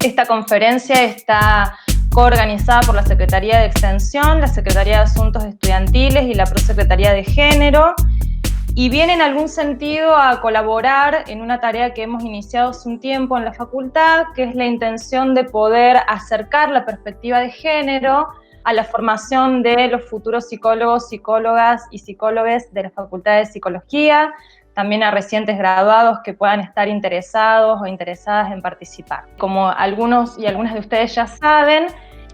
Esta conferencia está coorganizada por la Secretaría de Extensión, la Secretaría de Asuntos Estudiantiles y la Prosecretaría de Género, y viene en algún sentido a colaborar en una tarea que hemos iniciado hace un tiempo en la facultad, que es la intención de poder acercar la perspectiva de género a la formación de los futuros psicólogos, psicólogas y psicólogos de la Facultad de Psicología, también a recientes graduados que puedan estar interesados o interesadas en participar. Como algunos y algunas de ustedes ya saben,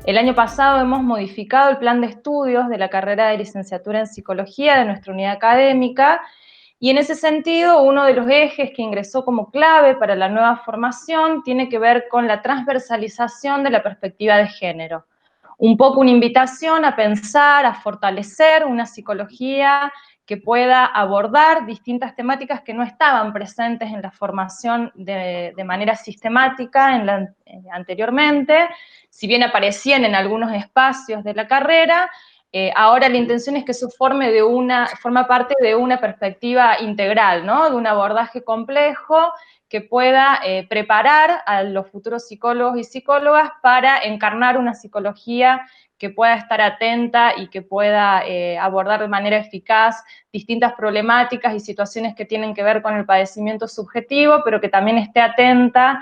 el año pasado hemos modificado el plan de estudios de la carrera de licenciatura en psicología de nuestra unidad académica, y en ese sentido uno de los ejes que ingresó como clave para la nueva formación tiene que ver con la transversalización de la perspectiva de género. Un poco una invitación a pensar, a fortalecer una psicología que pueda abordar distintas temáticas que no estaban presentes en la formación de manera sistemática anteriormente, si bien aparecían en algunos espacios de la carrera. Ahora la intención es que eso forma parte de una perspectiva integral, ¿no? De un abordaje complejo que pueda preparar a los futuros psicólogos y psicólogas para encarnar una psicología que pueda estar atenta y que pueda abordar de manera eficaz distintas problemáticas y situaciones que tienen que ver con el padecimiento subjetivo, pero que también esté atenta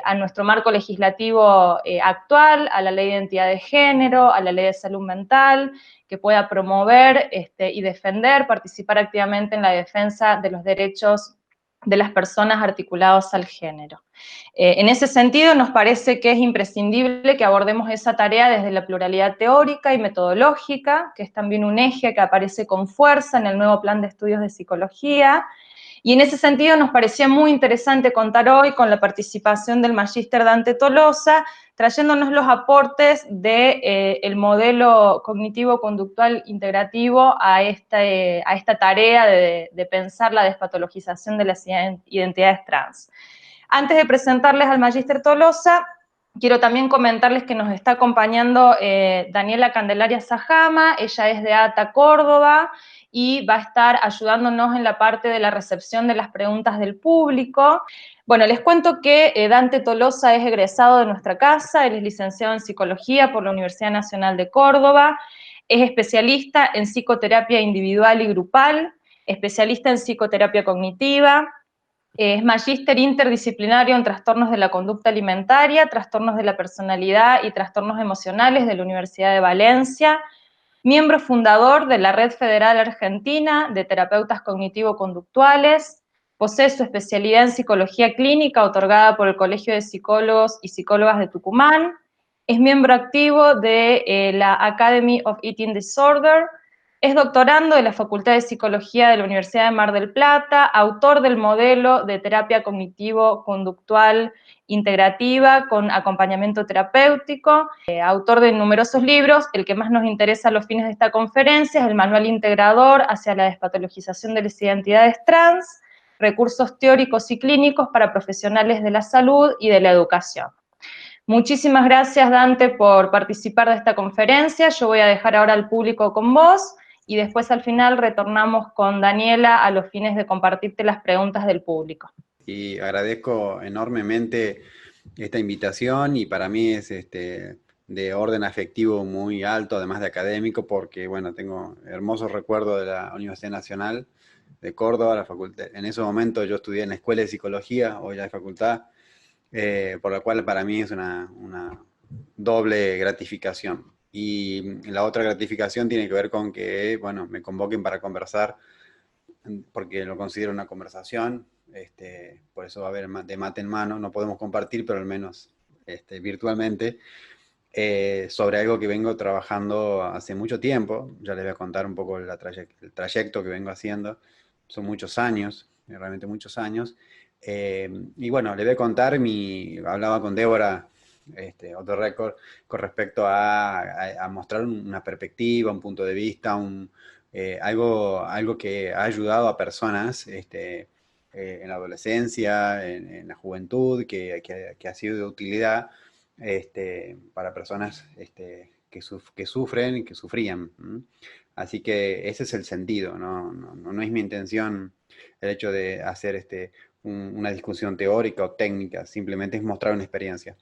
a nuestro marco legislativo actual, a la Ley de Identidad de Género, a la Ley de Salud Mental, que pueda promover y defender, participar activamente en la defensa de los derechos de las personas articulados al género. En ese sentido, nos parece que es imprescindible que abordemos esa tarea desde la pluralidad teórica y metodológica, que es también un eje que aparece con fuerza en el nuevo plan de estudios de psicología. Y en ese sentido nos parecía muy interesante contar hoy con la participación del magíster Dante Tolosa, trayéndonos los aportes del modelo cognitivo-conductual integrativo a esta tarea de pensar la despatologización de las identidades trans. Antes de presentarles al magíster Tolosa, quiero también comentarles que nos está acompañando Daniela Candelaria Sajama. Ella es de ATA Córdoba y va a estar ayudándonos en la parte de la recepción de las preguntas del público. Bueno, les cuento que Dante Tolosa es egresado de nuestra casa, él es licenciado en Psicología por la Universidad Nacional de Córdoba, es especialista en psicoterapia individual y grupal, especialista en psicoterapia cognitiva, es magíster interdisciplinario en trastornos de la conducta alimentaria, trastornos de la personalidad y trastornos emocionales de la Universidad de Valencia, miembro fundador de la Red Federal Argentina de Terapeutas Cognitivo-Conductuales, posee su especialidad en psicología clínica otorgada por el Colegio de Psicólogos y Psicólogas de Tucumán, es miembro activo de la Academy of Eating Disorder, es doctorando de la Facultad de Psicología de la Universidad de Mar del Plata, autor del modelo de terapia cognitivo-conductual integrativa con acompañamiento terapéutico, autor de numerosos libros. El que más nos interesa a los fines de esta conferencia es el Manual Integrador hacia la Despatologización de las Identidades Trans, recursos teóricos y clínicos para profesionales de la salud y de la educación. Muchísimas gracias, Dante, por participar de esta conferencia. Yo voy a dejar ahora al público con vos y después al final retornamos con Daniela a los fines de compartirte las preguntas del público. Y agradezco enormemente esta invitación, y para mí es de orden afectivo muy alto, además de académico, porque bueno, tengo hermosos recuerdos de la Universidad Nacional de Córdoba, la facultad. En ese momento yo estudié en la Escuela de Psicología, hoy ya de facultad, por la cual para mí es una doble gratificación. Y la otra gratificación tiene que ver con que, bueno, me convoquen para conversar, porque lo considero una conversación, por eso va a haber de mate en mano, no podemos compartir, pero al menos virtualmente, sobre algo que vengo trabajando hace mucho tiempo. Ya les voy a contar un poco el trayecto que vengo haciendo. Son muchos años, realmente muchos años. Y bueno, les voy a contar, hablaba con Débora, otro récord, con respecto a mostrar una perspectiva, un punto de vista, algo que ha ayudado a personas en la adolescencia, en la juventud, que ha sido de utilidad para personas que sufren y que sufrían. Así que ese es el sentido, ¿no? No es mi intención el hecho de hacer una discusión teórica o técnica, simplemente es mostrar una experiencia.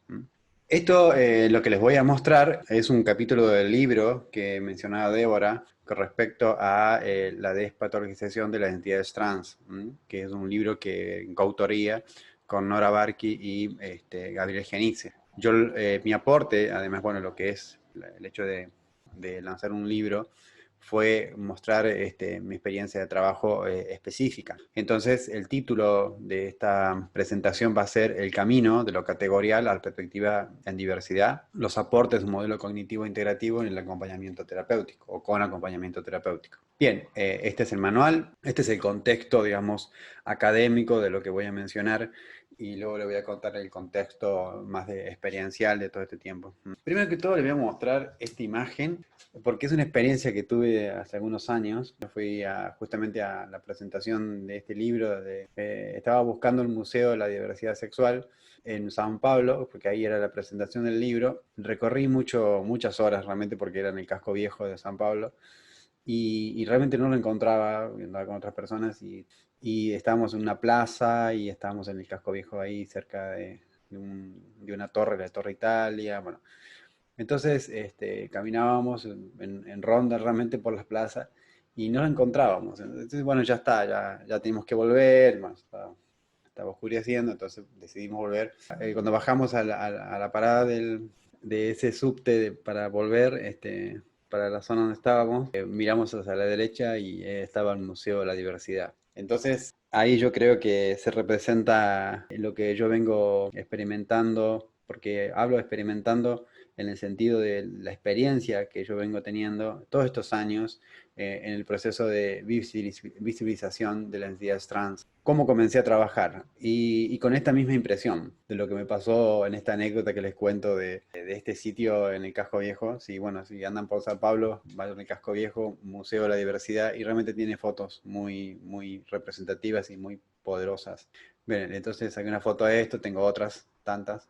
Esto, lo que les voy a mostrar, es un capítulo del libro que mencionaba Débora con respecto a la despatologización de las identidades trans, que es un libro que en coautoría con Nora Barky y Gabriel Genice. Mi aporte, además, bueno, lo que es el hecho de lanzar un libro, fue mostrar mi experiencia de trabajo específica. Entonces, el título de esta presentación va a ser El camino de lo categorial a la perspectiva en diversidad, los aportes de un modelo cognitivo integrativo en el acompañamiento terapéutico o con acompañamiento terapéutico. Bien, este es el manual, este es el contexto, digamos, académico de lo que voy a mencionar, y luego le voy a contar el contexto más experiencial de todo este tiempo. Primero que todo, le voy a mostrar esta imagen porque es una experiencia que tuve hace algunos años. Yo fui justamente a la presentación de este libro. Estaba buscando el Museo de la Diversidad Sexual en San Pablo, porque ahí era la presentación del libro. Recorrí muchas horas realmente porque era en el casco viejo de San Pablo. Y realmente no lo encontraba, andaba con otras personas y estábamos en una plaza y estábamos en el casco viejo ahí cerca de una torre, la Torre Italia. Bueno, entonces caminábamos en ronda realmente por las plazas y no lo encontrábamos. Entonces, bueno, ya está, ya teníamos que volver, bueno, estaba oscureciendo, entonces decidimos volver. Cuando bajamos a la parada de ese subte para volver, para la zona donde estábamos, miramos hacia la derecha y estaba el Museo de la Diversidad. Entonces, ahí yo creo que se representa lo que yo vengo experimentando, porque hablo experimentando en el sentido de la experiencia que yo vengo teniendo todos estos años en el proceso de visibilización de las entidades trans. Cómo comencé a trabajar y con esta misma impresión de lo que me pasó en esta anécdota que les cuento de este sitio en el Casco Viejo. Sí, bueno, si andan por San Pablo, vayan al Casco Viejo, Museo de la Diversidad, y realmente tiene fotos muy representativas y muy poderosas. Bien, entonces saqué una foto de esto, tengo otras tantas,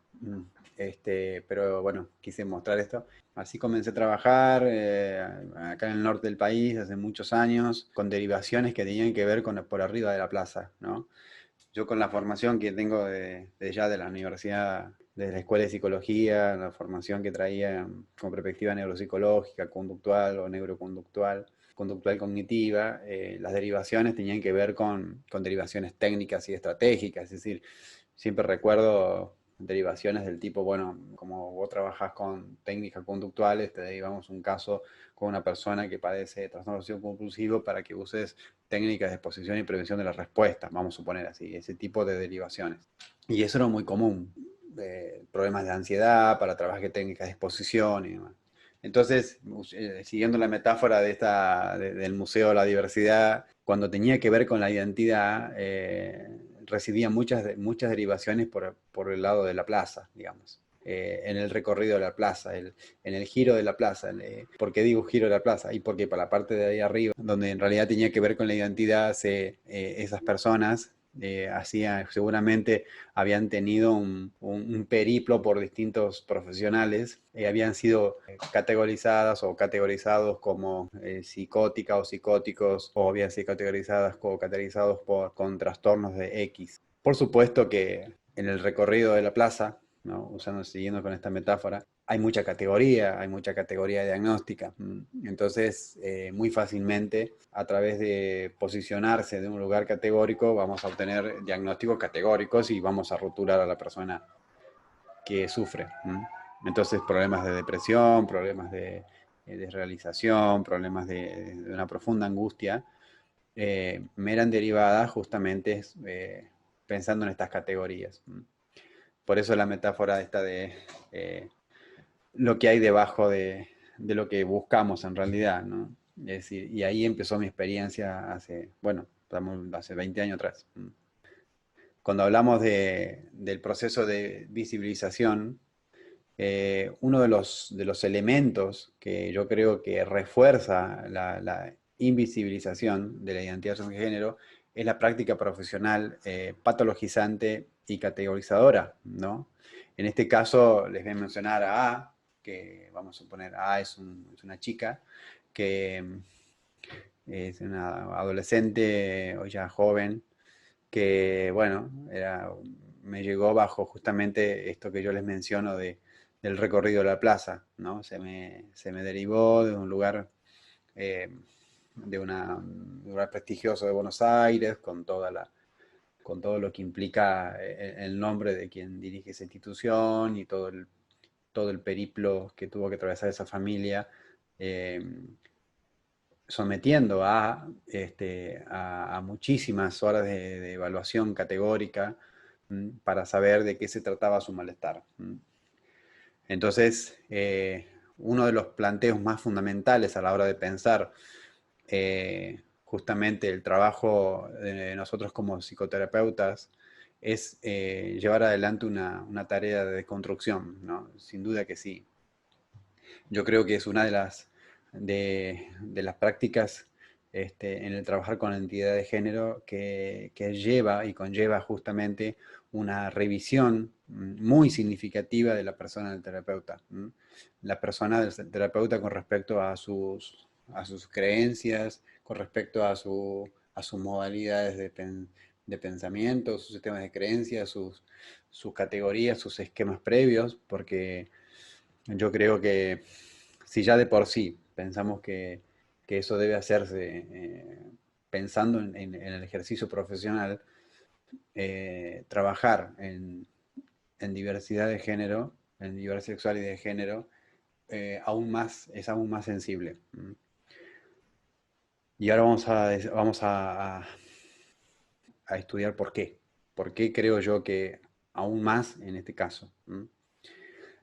pero bueno, quise mostrar esto. Así comencé a trabajar acá en el norte del país hace muchos años, con derivaciones que tenían que ver con por arriba de la plaza, ¿no? Yo con la formación que tengo de ya de la universidad, de la escuela de psicología, la formación que traía con perspectiva neuropsicológica, conductual o neuroconductual, conductual cognitiva, las derivaciones tenían que ver con derivaciones técnicas y estratégicas. Es decir, siempre recuerdo derivaciones del tipo, bueno, como vos trabajás con técnicas conductuales, te derivamos un caso con una persona que padece de trastorno obsesivo compulsivo para que uses técnicas de exposición y prevención de la respuesta, vamos a suponer así, ese tipo de derivaciones. Y eso era muy común, problemas de ansiedad para trabajar técnicas de exposición y demás. Entonces, siguiendo la metáfora del Museo de la Diversidad, cuando tenía que ver con la identidad, recibía muchas derivaciones por el lado de la plaza, digamos. En el recorrido de la plaza, en el giro de la plaza. ¿Por qué digo giro de la plaza? Y porque para la parte de ahí arriba, donde en realidad tenía que ver con la identidad, esas personas seguramente habían tenido un periplo por distintos profesionales, habían sido categorizadas o categorizados como psicóticas o psicóticos, o habían sido categorizados con trastornos de X. Por supuesto que en el recorrido de la plaza, ¿no? Siguiendo con esta metáfora, hay mucha categoría diagnóstica. Entonces, muy fácilmente, a través de posicionarse de un lugar categórico, vamos a obtener diagnósticos categóricos y vamos a rotular a la persona que sufre. Entonces, problemas de depresión, problemas de desrealización, problemas de una profunda angustia, me eran derivadas justamente pensando en estas categorías. Por eso la metáfora esta de lo que hay debajo de lo que buscamos en realidad, ¿no? Es decir, y ahí empezó mi experiencia hace 20 años atrás. Cuando hablamos del proceso de visibilización, uno de los elementos que yo creo que refuerza la invisibilización de la identidad de género es la práctica profesional patologizante y categorizadora, ¿no? En este caso les voy a mencionar a A, que vamos a suponer A es una chica que es una adolescente o ya joven, que, bueno, me llegó bajo justamente esto que yo les menciono del recorrido de la plaza, ¿no? Se me derivó de un lugar, eh, un lugar prestigioso de Buenos Aires, con todo lo que implica el nombre de quien dirige esa institución y todo el periplo que tuvo que atravesar esa familia, eh, sometiendo a muchísimas horas de evaluación categórica para saber de qué se trataba su malestar. Entonces, uno de los planteos más fundamentales a la hora de pensar justamente el trabajo de nosotros como psicoterapeutas es llevar adelante una tarea de deconstrucción, ¿no? Sin duda que sí. Yo creo que es una de las prácticas en el trabajar con la identidad de género que lleva y conlleva justamente una revisión muy significativa de la persona del terapeuta. La persona del terapeuta con respecto a sus creencias, con respecto a sus modalidades de pensamiento, sus sistemas de creencias, sus categorías, sus esquemas previos, porque yo creo que si ya de por sí pensamos que eso debe hacerse pensando en el ejercicio profesional, trabajar en diversidad de género, en diversidad sexual y de género, es aún más sensible. Y ahora a estudiar por qué. ¿Por qué creo yo que aún más en este caso?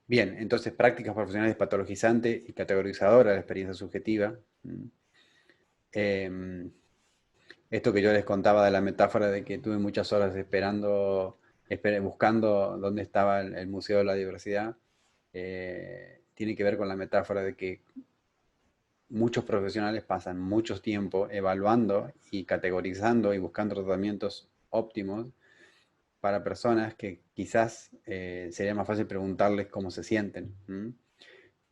Bien, entonces prácticas profesionales patologizante y categorizadora de la experiencia subjetiva. Em, Esto que yo les contaba de la metáfora de que tuve muchas horas buscando dónde estaba el Museo de la Diversidad, tiene que ver con la metáfora de que muchos profesionales pasan mucho tiempo evaluando y categorizando y buscando tratamientos óptimos para personas que quizás sería más fácil preguntarles cómo se sienten.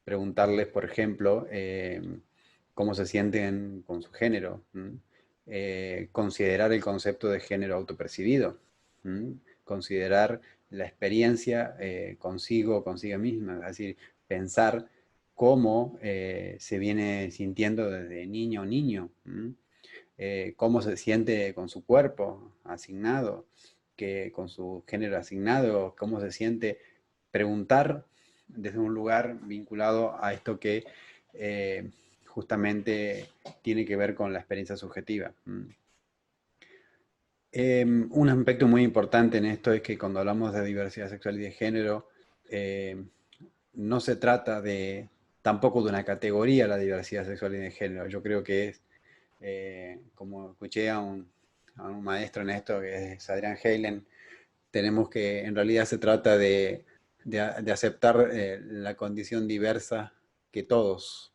Preguntarles, por ejemplo, cómo se sienten con su género. Considerar el concepto de género autopercibido. Considerar la experiencia consiga misma. Es decir, pensar cómo se viene sintiendo desde niño a niño. Cómo se siente con su cuerpo asignado, con su género asignado, cómo se siente. Preguntar desde un lugar vinculado a esto que justamente tiene que ver con la experiencia subjetiva. Un aspecto muy importante en esto es que cuando hablamos de diversidad sexual y de género, eh, no se trata tampoco de una categoría la diversidad sexual y de género. Yo creo que es, como escuché a un maestro en esto, que es Adrián Heylen, tenemos que, en realidad se trata de aceptar la condición diversa que todos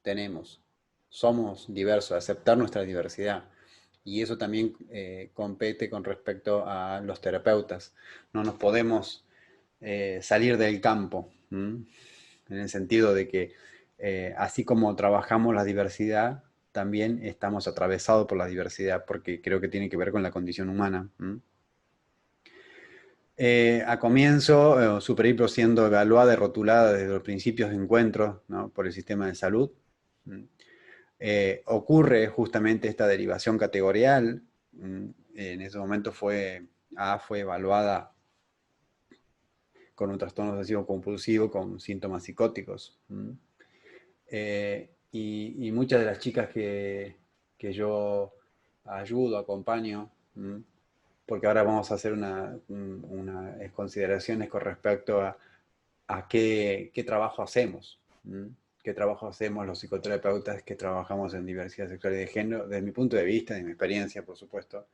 tenemos. Somos diversos, aceptar nuestra diversidad. Y eso también compete con respecto a los terapeutas. No nos podemos salir del campo, en el sentido de que así como trabajamos la diversidad, también estamos atravesados por la diversidad, porque creo que tiene que ver con la condición humana. A comienzo, su periplo siendo evaluada y rotulada desde los principios de encuentro, ¿no?, por el sistema de salud. Ocurre justamente esta derivación categorial. En ese momento fue evaluada con un trastorno obsesivo compulsivo con síntomas psicóticos. Y muchas de las chicas que yo ayudo, acompaño, porque ahora vamos a hacer unas consideraciones con respecto a qué trabajo hacemos. ¿Qué trabajo hacemos los psicoterapeutas que trabajamos en diversidad sexual y de género? Desde mi punto de vista, de mi experiencia, por supuesto.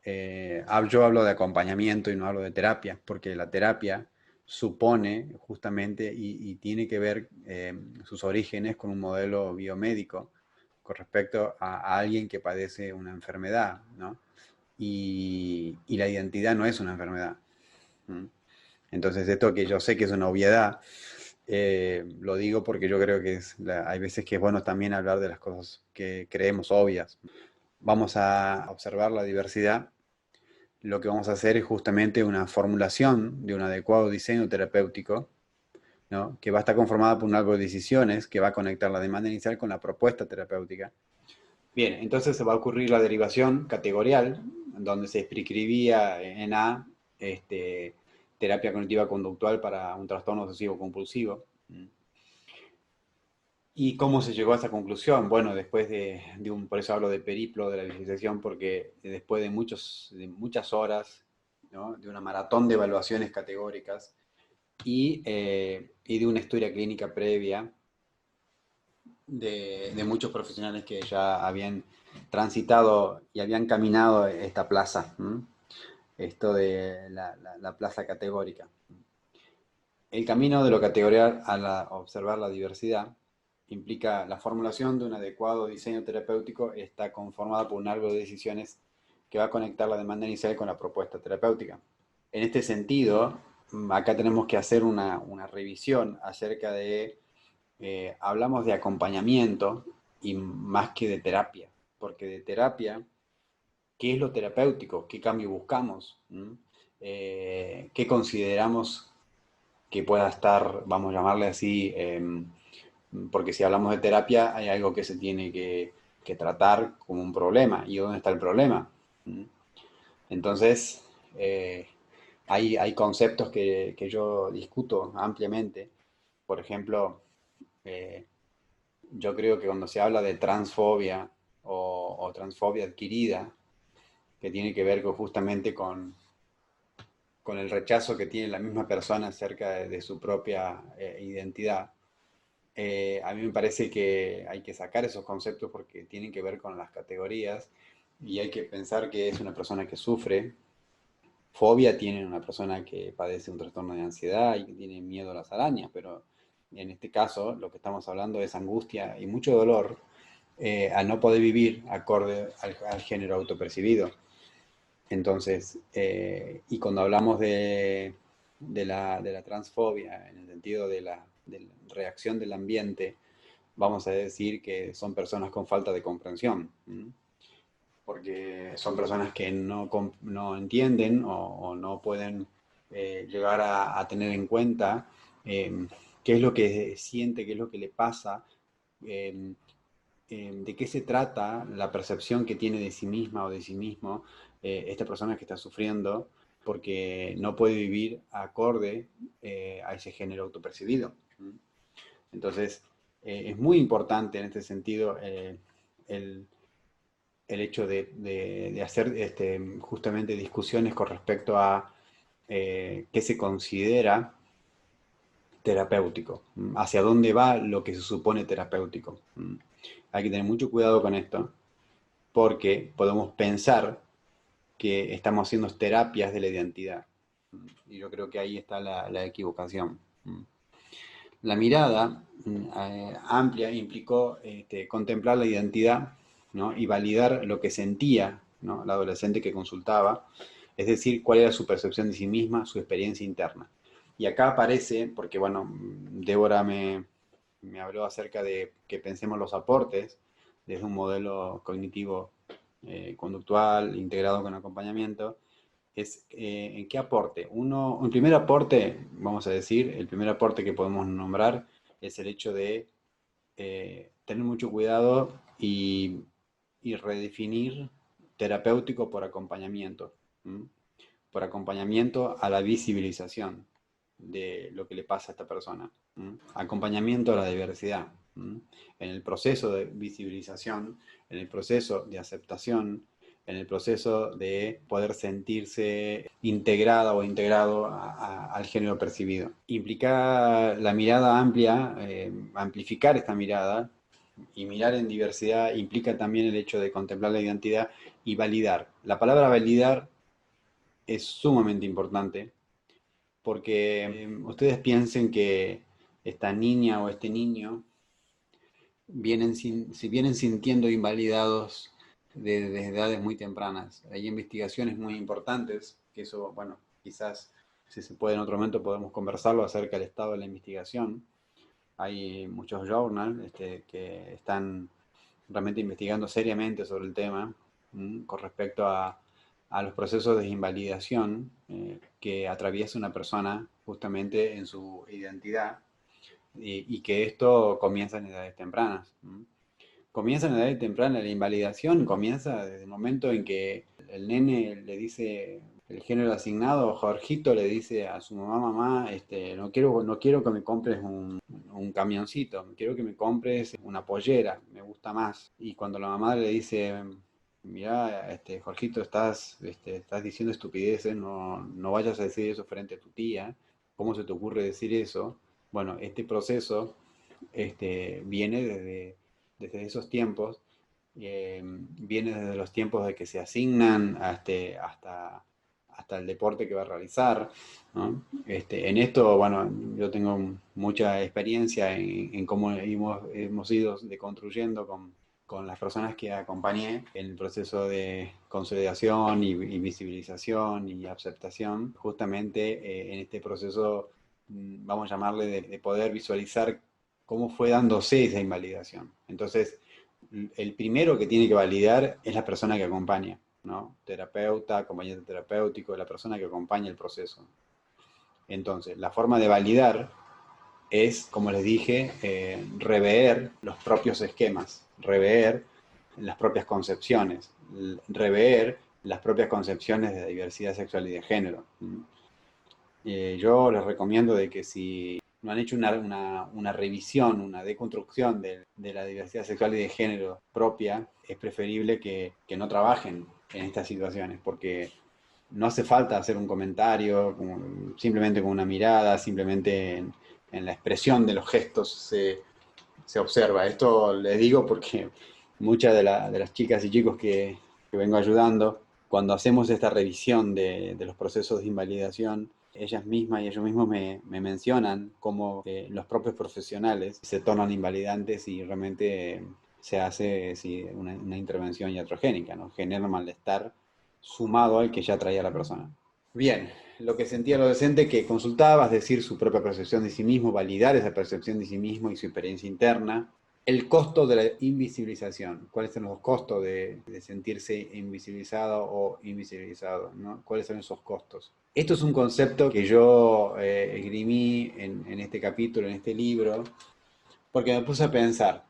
Yo hablo de acompañamiento y no hablo de terapia, porque la terapia supone justamente y tiene que ver sus orígenes con un modelo biomédico con respecto a alguien que padece una enfermedad, ¿no? Y la identidad no es una enfermedad. Entonces, esto que yo sé que es una obviedad, lo digo porque yo creo que hay veces que es bueno también hablar de las cosas que creemos obvias. vamos a observar la diversidad, lo que vamos a hacer es justamente una formulación de un adecuado diseño terapéutico, ¿no? Que va a estar conformada por un árbol de decisiones que va a conectar la demanda inicial con la propuesta terapéutica. Bien, entonces se va a ocurrir la derivación categorial, donde se prescribía en A terapia cognitiva conductual para un trastorno obsesivo compulsivo. ¿Y cómo se llegó a esa conclusión? Bueno, después por eso hablo de periplo de la visualización, porque después de muchas horas, ¿no? De una maratón de evaluaciones categóricas y de una historia clínica previa de muchos profesionales que ya habían transitado y habían caminado esta plaza, esto de la plaza categórica. El camino de lo categorial a observar la diversidad implica la formulación de un adecuado diseño terapéutico, está conformada por un árbol de decisiones que va a conectar la demanda inicial con la propuesta terapéutica. En este sentido, acá tenemos que hacer una revisión acerca de, hablamos de acompañamiento y más que de terapia, porque de terapia, ¿qué es lo terapéutico? ¿Qué cambio buscamos? ¿Qué consideramos que pueda estar, vamos a llamarle así, porque si hablamos de terapia hay algo que se tiene que tratar como un problema. ¿Y dónde está el problema? Entonces, hay conceptos que yo discuto ampliamente. Por ejemplo, eh, yo creo que cuando se habla de transfobia o transfobia adquirida, que tiene que ver justamente con el rechazo que tiene la misma persona acerca de su propia identidad. A mí me parece que hay que sacar esos conceptos porque tienen que ver con las categorías y hay que pensar que es una persona que sufre. Fobia tiene una persona que padece un trastorno de ansiedad y que tiene miedo a las arañas, pero en este caso lo que estamos hablando es angustia y mucho dolor a no poder vivir acorde al género autopercibido. Entonces, y cuando hablamos de la transfobia, en el sentido de la reacción del ambiente, vamos a decir que son personas con falta de comprensión, porque son personas que no entienden o no pueden llegar a tener en cuenta qué es lo que siente, qué es lo que le pasa, eh, de qué se trata la percepción que tiene de sí misma o de sí mismo esta persona que está sufriendo porque no puede vivir acorde a ese género autopercibido. Entonces, es muy importante en este sentido el, el hecho de hacer justamente discusiones con respecto a qué se considera terapéutico, hacia dónde va lo que se supone terapéutico. Hay que tener mucho cuidado con esto, porque podemos pensar que estamos haciendo terapias de la identidad. Y yo creo que ahí está la equivocación. La mirada amplia implicó contemplar la identidad, ¿no? Y validar lo que sentía, ¿no? La adolescente que consultaba, es decir, cuál era su percepción de sí misma, su experiencia interna. Y acá aparece, porque bueno, Débora me habló acerca de que pensemos los aportes desde un modelo cognitivo conductual integrado con acompañamiento, es en qué aporte. El primer aporte, vamos a decir, el primer aporte que podemos nombrar es el hecho de tener mucho cuidado y redefinir terapéutico por acompañamiento, ¿m? Por acompañamiento a la visibilización de lo que le pasa a esta persona, ¿m? Acompañamiento a la diversidad, ¿m? En el proceso de visibilización, en el proceso de aceptación, en el proceso de poder sentirse integrada o integrado al género percibido. Implica la mirada amplia, amplificar esta mirada y mirar en diversidad implica también el hecho de contemplar la identidad y validar. La palabra validar es sumamente importante porque ustedes piensen que esta niña o este niño si vienen sintiendo invalidados desde edades muy tempranas. Hay investigaciones muy importantes, que eso, bueno, quizás si se puede en otro momento podemos conversarlo acerca del estado de la investigación. Hay muchos journals que están realmente investigando seriamente sobre el tema con respecto a los procesos de invalidación que atraviesa una persona justamente en su identidad y que esto comienza en edades tempranas. Comienza en edades tempranas, la invalidación comienza desde el momento en que el nene le dice, el género asignado, Jorgito le dice a su mamá, mamá, no quiero que me compres un camioncito, quiero que me compres una pollera, me gusta más. Y cuando la mamá le dice, mira, Jorgito, estás diciendo estupideces, no vayas a decir eso frente a tu tía, ¿cómo se te ocurre decir eso? Bueno, este proceso viene desde esos tiempos, viene desde los tiempos de que se asignan hasta el deporte que va a realizar, ¿no? En esto, bueno, yo tengo mucha experiencia en cómo hemos ido deconstruyendo con las personas que acompañé en el proceso de consolidación y visibilización y aceptación, justamente en este proceso, vamos a llamarle, de poder visualizar cómo fue dándose esa invalidación. Entonces, el primero que tiene que validar es la persona que acompaña, ¿no? Terapeuta, acompañante terapéutico, la persona que acompaña el proceso. Entonces, la forma de validar es, como les dije, rever los propios esquemas, rever las propias concepciones, rever las propias concepciones de diversidad sexual y de género. Yo les recomiendo de que si no han hecho una revisión, una deconstrucción de la diversidad sexual y de género propia, es preferible que no trabajen en estas situaciones, porque no hace falta hacer un comentario, simplemente con una mirada, simplemente en la expresión de los gestos se observa. Esto les digo porque muchas de las chicas y chicos que vengo ayudando, cuando hacemos esta revisión de los procesos de invalidación, ellas mismas y ellos mismos me mencionan cómo los propios profesionales se tornan invalidantes y realmente se hace una intervención iatrogénica, ¿no? Genera malestar sumado al que ya traía la persona. Bien, lo que sentía el adolescente que consultaba, es decir, su propia percepción de sí mismo, validar esa percepción de sí mismo y su experiencia interna. El costo de la invisibilización. ¿Cuáles son los costos de sentirse invisibilizado o invisibilizado, ¿no? ¿Cuáles son esos costos? Esto es un concepto que yo esgrimí en este capítulo, en este libro, porque me puse a pensar,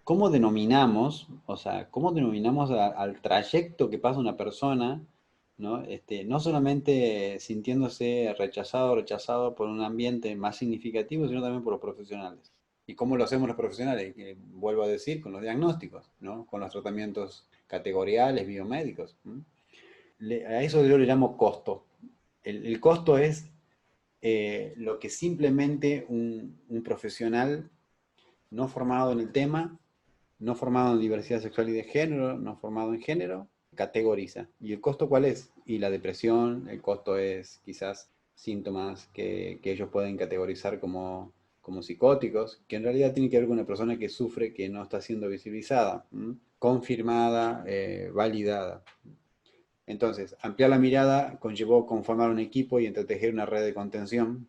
¿cómo denominamos, o sea, cómo denominamos al trayecto que pasa una persona, ¿no? No solamente sintiéndose rechazado o rechazado por un ambiente más significativo, sino también por los profesionales? ¿Y cómo lo hacemos los profesionales? Vuelvo a decir, con los diagnósticos, ¿no? Con los tratamientos categoriales, biomédicos. A eso yo le llamo costo. El costo es lo que simplemente un profesional no formado en el tema, no formado en diversidad sexual y de género, no formado en género, categoriza. ¿Y el costo cuál es? Y la depresión, el costo es quizás síntomas que ellos pueden categorizar como psicóticos, que en realidad tiene que ver con una persona que sufre, que no está siendo visibilizada, confirmada, validada. Entonces, ampliar la mirada conllevó conformar un equipo y entretejer una red de contención.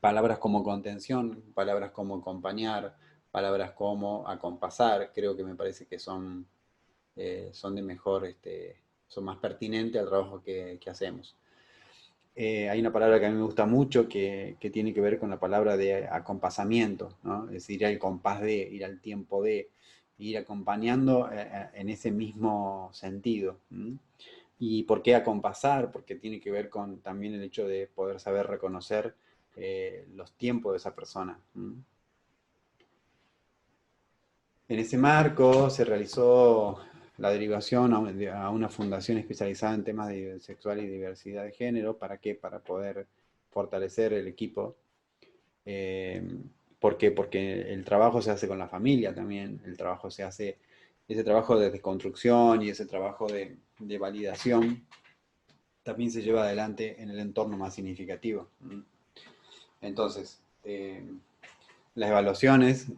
Palabras como contención, palabras como acompañar, palabras como acompasar, creo que me parece que son de mejor, son más pertinentes al trabajo que hacemos. Hay una palabra que a mí me gusta mucho que tiene que ver con la palabra de acompasamiento, ¿no? Es decir, ir al compás de, ir al tiempo de, ir acompañando en ese mismo sentido. ¿Y por qué acompasar? Porque tiene que ver con también el hecho de poder saber reconocer los tiempos de esa persona. En ese marco se realizó la derivación a una fundación especializada en temas de sexual y diversidad de género. ¿Para qué? Para poder fortalecer el equipo. ¿Por qué? Porque el trabajo se hace con la familia también, el trabajo se hace, ese trabajo de desconstrucción y ese trabajo de validación también se lleva adelante en el entorno más significativo. Entonces, las evaluaciones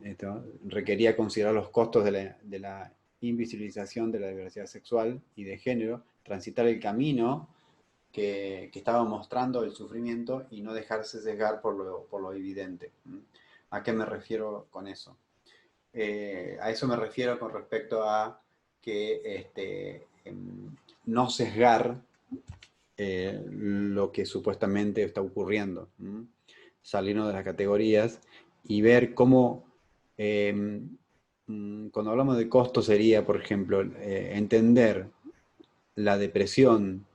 requería considerar los costos de la invisibilización de la diversidad sexual y de género, transitar el camino que estaba mostrando el sufrimiento y no dejarse sesgar por lo evidente. ¿A qué me refiero con eso? A eso me refiero con respecto a que no sesgar lo que supuestamente está ocurriendo. Salirnos de las categorías y ver cómo, cuando hablamos de costo sería, por ejemplo, entender la depresión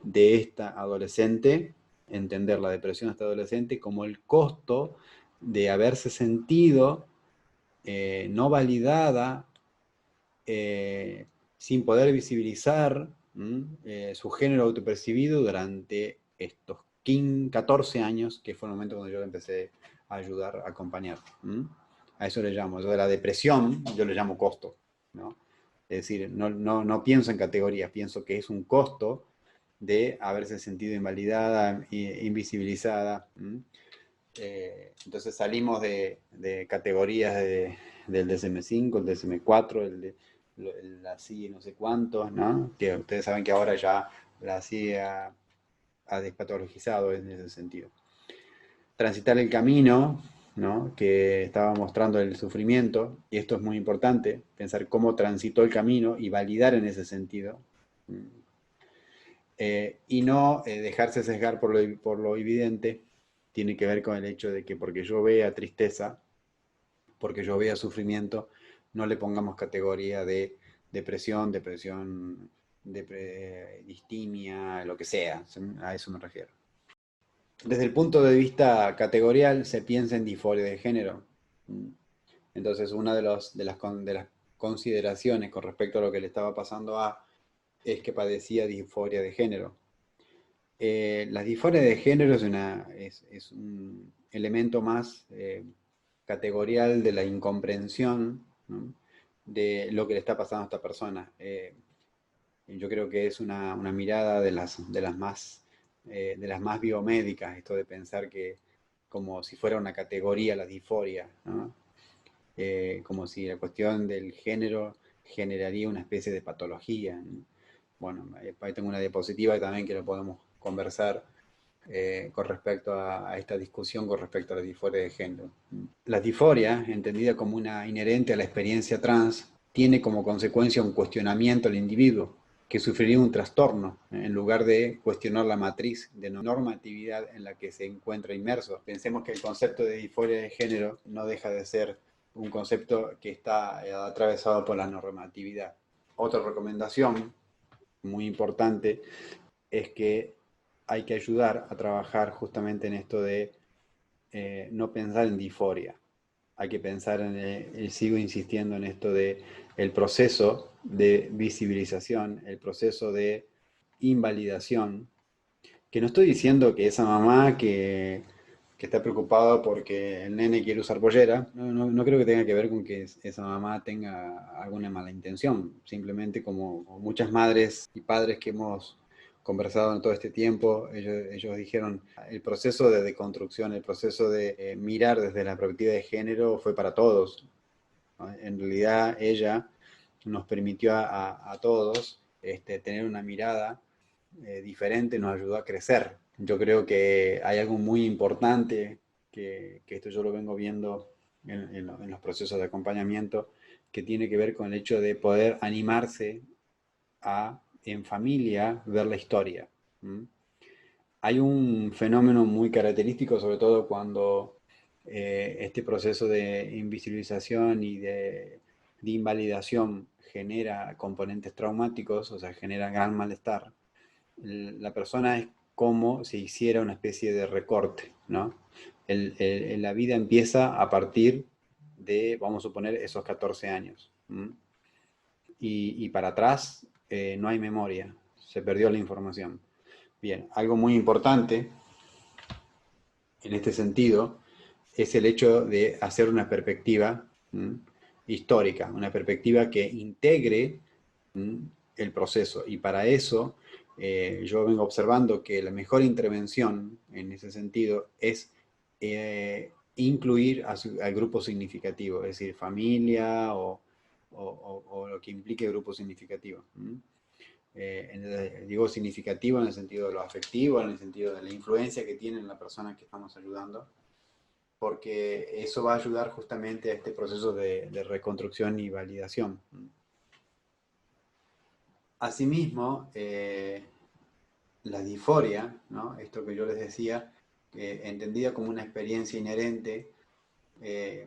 de esta adolescente, entender la depresión de esta adolescente como el costo de haberse sentido no validada, sin poder visibilizar su género autopercibido durante estos 14 años, que fue el momento cuando yo le empecé a ayudar, a acompañar. A eso le llamo, yo de la depresión, yo le llamo costo, ¿no? Es decir, no pienso en categorías, pienso que es un costo de haberse sentido invalidada, invisibilizada. Entonces salimos de categorías del DSM-5, el DSM-4, la CIE no sé cuántos, ¿no? Que ustedes saben que ahora ya la CIE ha despatologizado en ese sentido. Transitar el camino, ¿no? Que estaba mostrando el sufrimiento, y esto es muy importante, pensar cómo transitó el camino y validar en ese sentido. Y no dejarse sesgar por lo evidente, tiene que ver con el hecho de que porque yo vea tristeza, porque yo vea sufrimiento, no le pongamos categoría de depresión, distimia, lo que sea, a eso me refiero. Desde el punto de vista categorial se piensa en disforia de género. Entonces una de las consideraciones con respecto a lo que le estaba pasando a es que padecía disforia de género. La disforia de género es un elemento más categorial de la incomprensión, ¿no? De lo que le está pasando a esta persona. Yo creo que es una mirada de las más biomédicas, esto de pensar que como si fuera una categoría la disforia, ¿no? Como si la cuestión del género generaría una especie de patología. Bueno, ahí tengo una diapositiva también que lo podemos conversar con respecto a esta discusión con respecto a la disforia de género. La disforia, entendida como una inherente a la experiencia trans, tiene como consecuencia un cuestionamiento al individuo, que sufriría un trastorno, en lugar de cuestionar la matriz de normatividad en la que se encuentra inmerso. Pensemos que el concepto de disforia de género no deja de ser un concepto que está atravesado por la normatividad. Otra recomendación muy importante es que hay que ayudar a trabajar justamente en esto de no pensar en disforia. Hay que pensar sigo insistiendo en esto de el proceso de visibilización, el proceso de invalidación, que no estoy diciendo que esa mamá que está preocupada porque el nene quiere usar pollera, no creo que tenga que ver con que esa mamá tenga alguna mala intención, simplemente como muchas madres y padres que hemos conversado en todo este tiempo, ellos dijeron, el proceso de deconstrucción, el proceso de mirar desde la perspectiva de género fue para todos, ¿no? En realidad ella nos permitió a todos tener una mirada diferente, nos ayudó a crecer. Yo creo que hay algo muy importante, que esto yo lo vengo viendo en los procesos de acompañamiento, que tiene que ver con el hecho de poder animarse a, en familia, ver la historia. Hay un fenómeno muy característico, sobre todo cuando este proceso de invisibilización y de invalidación genera componentes traumáticos, o sea, genera gran malestar. La persona es como si hiciera una especie de recorte, ¿no? La vida empieza a partir de, vamos a suponer, esos 14 años. Y para atrás no hay memoria, se perdió la información. Bien, algo muy importante en este sentido es el hecho de hacer una perspectiva histórica, una perspectiva que integre el proceso. Y para eso yo vengo observando que la mejor intervención en ese sentido es incluir al grupo significativo, es decir, familia o lo que implique grupo significativo. Digo significativo en el sentido de lo afectivo, en el sentido de la influencia que tiene en la persona que estamos ayudando, porque eso va a ayudar justamente a este proceso de reconstrucción y validación. Asimismo, la disforia, ¿no? Esto que yo les decía, entendida como una experiencia inherente,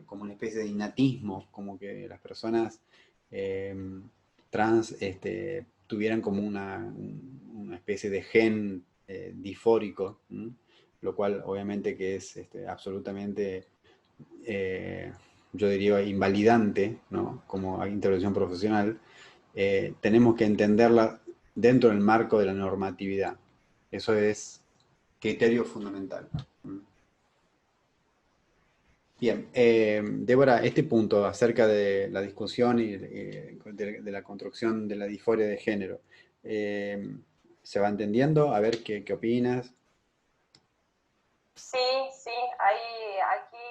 como una especie de innatismo, como que las personas eh, trans tuvieran como una especie de gen disfórico, ¿m? Lo cual obviamente que es absolutamente, eh, yo diría, invalidante, ¿no? Como intervención profesional. Tenemos que entenderla dentro del marco de la normatividad. Eso es criterio fundamental. Bien, Débora, este punto acerca de la discusión y de la construcción de la disforia de género, eh, ¿se va entendiendo? A ver qué opinas. Sí, sí, hay aquí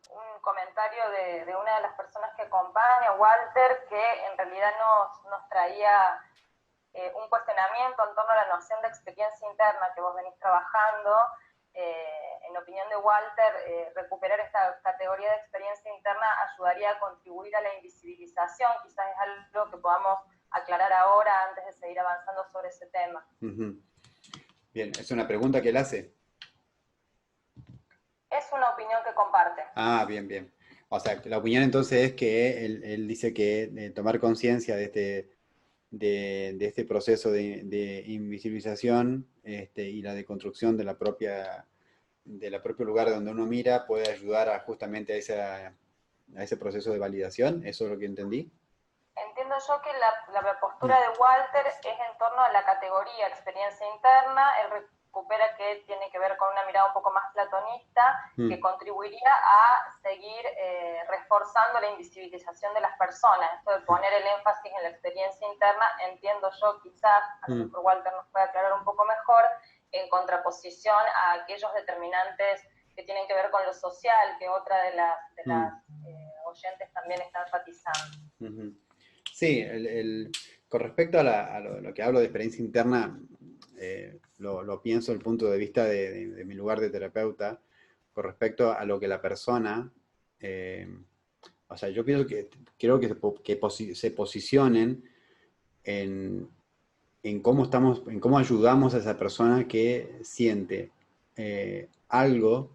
un comentario de una de las personas que acompaña, Walter, que en realidad nos traía un cuestionamiento en torno a la noción de experiencia interna que vos venís trabajando. En opinión de Walter, recuperar esta categoría de experiencia interna ayudaría a contribuir a la invisibilización. Quizás es algo que podamos aclarar ahora antes de seguir avanzando sobre ese tema. Ujú. Bien, es una pregunta que él hace. Es una opinión que comparte. Ah, bien, bien. O sea, la opinión entonces es que él dice que tomar conciencia de este proceso de invisibilización y la deconstrucción de la propio lugar donde uno mira puede ayudar justamente a ese proceso de validación. ¿Eso es lo que entendí? Entiendo yo que la postura de Walter es en torno a la categoría experiencia interna. Él recupera que tiene que ver con una mirada un poco más platonista, que contribuiría a seguir reforzando la invisibilización de las personas. Esto de poner el énfasis en la experiencia interna, entiendo yo, quizás, a lo mejor Walter nos puede aclarar un poco mejor, en contraposición a aquellos determinantes que tienen que ver con lo social, que otra de las oyentes también está enfatizando. Sí, con respecto a lo que hablo de experiencia interna, lo pienso desde el punto de vista de mi lugar de terapeuta, con respecto a lo que la persona, o sea, yo pienso que creo que se posicionen en, en cómo ayudamos a esa persona que siente algo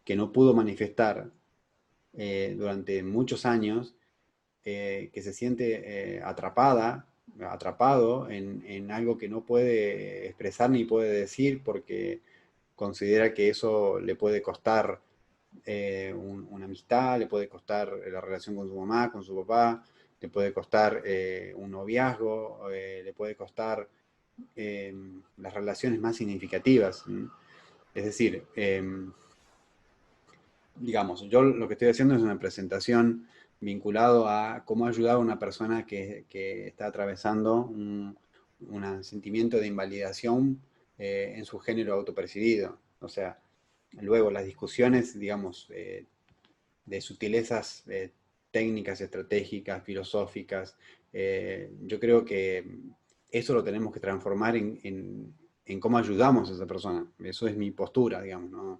que no pudo manifestar durante muchos años, que se siente atrapado en algo que no puede expresar ni puede decir porque considera que eso le puede costar una amistad, le puede costar la relación con su mamá, con su papá, le puede costar un noviazgo, le puede costar las relaciones más significativas. Es decir, digamos, yo lo que estoy haciendo es una presentación vinculado a cómo ayudar a una persona que está atravesando un sentimiento de invalidación en su género autopercibido. O sea, luego las discusiones, digamos, de sutilezas técnicas, estratégicas, filosóficas, yo creo que eso lo tenemos que transformar en cómo ayudamos a esa persona. Eso es mi postura, digamos,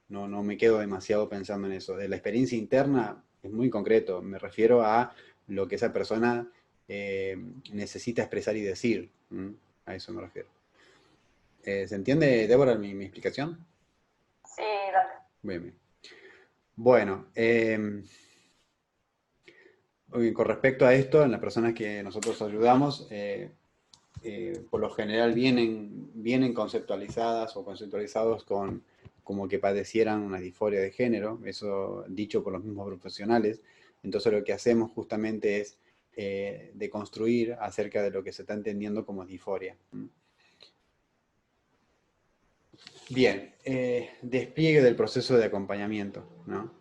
no me quedo demasiado pensando en eso. De la experiencia interna es muy concreto, me refiero a lo que esa persona necesita expresar y decir. A eso me refiero. ¿Se entiende, Débora, mi explicación? Sí, dale. Bien, bien. Bueno, con respecto a esto, en las personas que nosotros ayudamos, por lo general vienen conceptualizadas o conceptualizados como que padecieran una disforia de género, eso dicho por los mismos profesionales. Entonces lo que hacemos justamente es deconstruir acerca de lo que se está entendiendo como disforia. Bien, despliegue del proceso de acompañamiento, ¿no?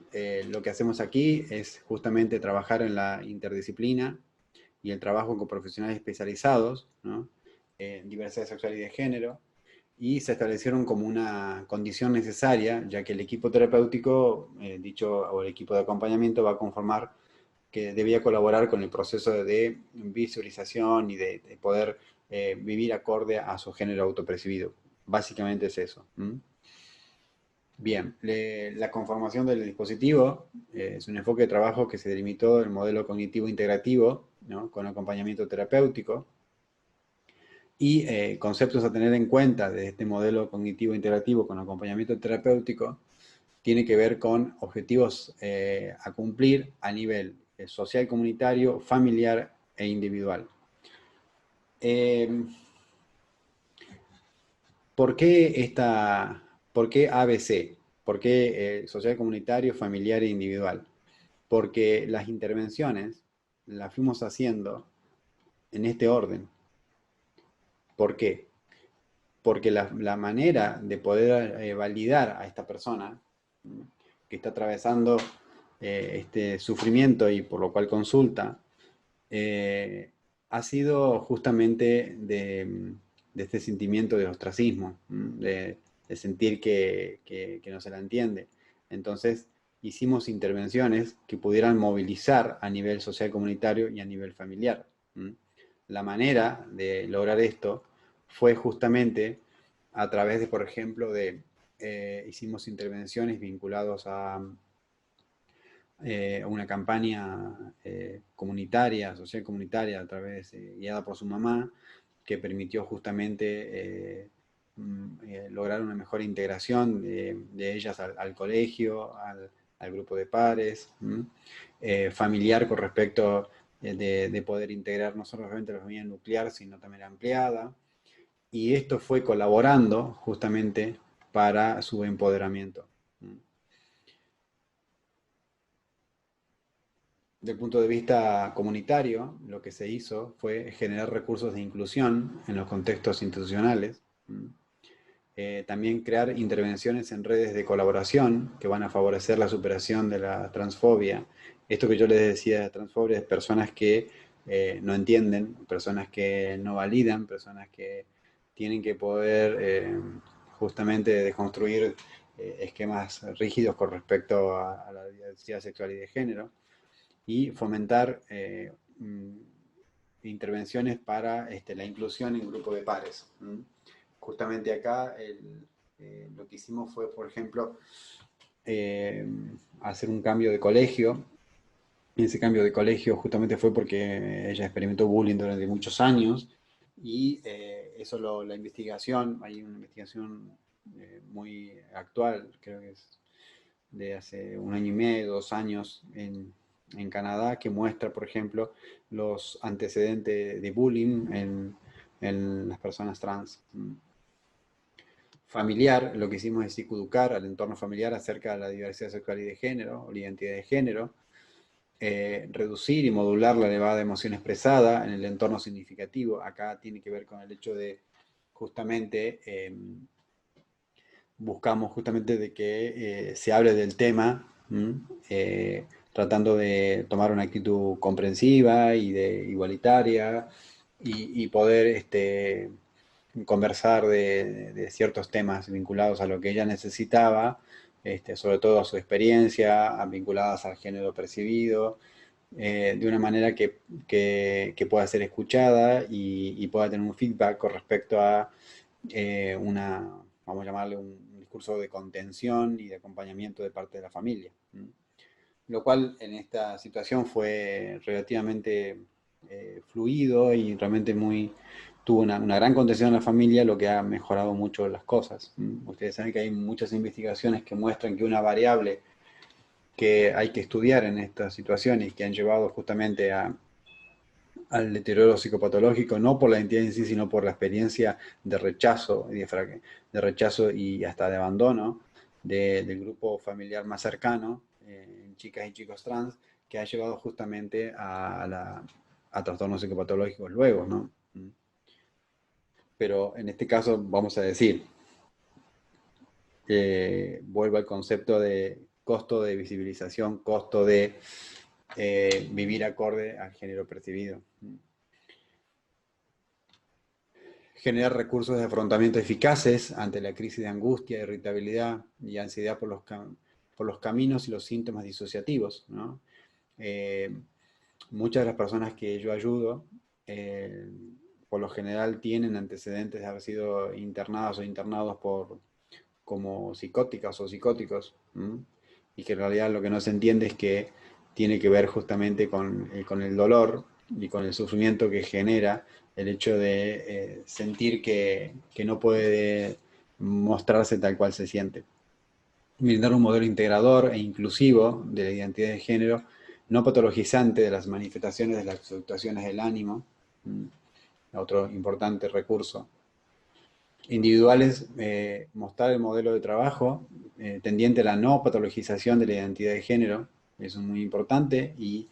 Lo que hacemos aquí es justamente trabajar en la interdisciplina y el trabajo con profesionales especializados, ¿no? En diversidad sexual y de género, y se establecieron como una condición necesaria, ya que el equipo terapéutico, o el equipo de acompañamiento va a conformar que debía colaborar con el proceso de visualización y de poder vivir acorde a su género autopercibido. Básicamente es eso. Bien, la conformación del dispositivo es un enfoque de trabajo que se delimitó del modelo cognitivo integrativo, ¿no? Con acompañamiento terapéutico. Y conceptos a tener en cuenta de este modelo cognitivo interactivo con acompañamiento terapéutico tiene que ver con objetivos a cumplir a nivel social, comunitario, familiar e individual. ¿Por qué ABC? ¿Por qué social, comunitario, familiar e individual? Porque las intervenciones las fuimos haciendo en este orden. ¿Por qué? Porque la manera de poder validar a esta persona que está atravesando este sufrimiento y por lo cual consulta, ha sido justamente de este sentimiento de ostracismo, de sentir que no se la entiende. Entonces, hicimos intervenciones que pudieran movilizar a nivel social comunitario y a nivel familiar. La manera de lograr esto fue justamente a través de, por ejemplo, hicimos intervenciones vinculadas a una campaña comunitaria, social comunitaria, a través, guiada por su mamá, que permitió justamente lograr una mejor integración de ellas al colegio, al grupo de pares, familiar con respecto de poder integrar no solamente la familia nuclear, sino también la ampliada. Y esto fue colaborando justamente para su empoderamiento. Del punto de vista comunitario, lo que se hizo fue generar recursos de inclusión en los contextos institucionales. También crear intervenciones en redes de colaboración que van a favorecer la superación de la transfobia. Esto que yo les decía de transfobia es personas que no entienden, personas que no validan, personas que tienen que poder justamente deconstruir esquemas rígidos con respecto a la diversidad sexual y de género y fomentar intervenciones para la inclusión en grupo de pares. Justamente acá lo que hicimos fue, por ejemplo, hacer un cambio de colegio. Y ese cambio de colegio justamente fue porque ella experimentó bullying durante muchos años y la investigación, hay una investigación muy actual, creo que es de hace un año y medio, 2 años en Canadá, que muestra, por ejemplo, los antecedentes de bullying en las personas trans. Familiar, lo que hicimos es psicoeducar al entorno familiar acerca de la diversidad sexual y de género, o la identidad de género, reducir y modular la elevada emoción expresada en el entorno significativo. Acá tiene que ver con el hecho de justamente buscamos justamente de que se hable del tema, tratando de tomar una actitud comprensiva y de igualitaria y poder conversar de ciertos temas vinculados a lo que ella necesitaba, sobre todo a su experiencia, vinculadas al género percibido, de una manera que pueda ser escuchada y pueda tener un feedback con respecto a vamos a llamarle un discurso de contención y de acompañamiento de parte de la familia. Lo cual en esta situación fue relativamente fluido y realmente tuvo una gran contención en la familia, lo que ha mejorado mucho las cosas. Ustedes saben que hay muchas investigaciones que muestran que una variable que hay que estudiar en estas situaciones que han llevado justamente al deterioro psicopatológico, no por la entidad en sí, sino por la experiencia de rechazo, de rechazo y hasta de abandono del grupo familiar más cercano, en chicas y chicos trans, que ha llevado justamente a trastornos psicopatológicos luego, ¿no? Pero en este caso vamos a decir, vuelvo al concepto de costo de visibilización, costo de vivir acorde al género percibido. Generar recursos de afrontamiento eficaces ante la crisis de angustia, irritabilidad y ansiedad por los caminos y los síntomas disociativos, ¿no? Muchas de las personas que yo ayudo, por lo general tienen antecedentes de haber sido internadas o internados como psicóticas o psicóticos, y que en realidad lo que no se entiende es que tiene que ver justamente con el dolor y con el sufrimiento que genera el hecho de sentir que no puede mostrarse tal cual se siente. Brindar un modelo integrador e inclusivo de la identidad de género, no patologizante de las manifestaciones de las fluctuaciones del ánimo, otro importante recurso. Individuales, mostrar el modelo de trabajo tendiente a la no patologización de la identidad de género, eso es muy importante, y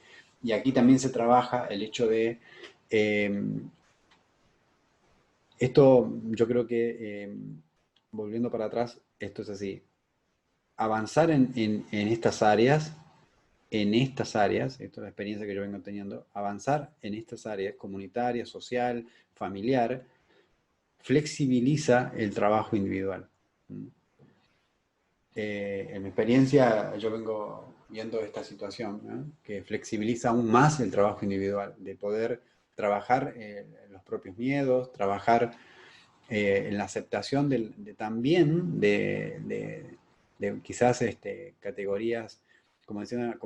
aquí también se trabaja el hecho de, eh, esto yo creo que, volviendo para atrás, esto es así, avanzar en estas áreas, esto es la experiencia que yo vengo teniendo, avanzar en estas áreas, comunitaria, social, familiar, flexibiliza el trabajo individual. En mi experiencia, yo vengo viendo esta situación, ¿no? Que flexibiliza aún más el trabajo individual, de poder trabajar los propios miedos, trabajar en la aceptación también de quizás categorías, como decía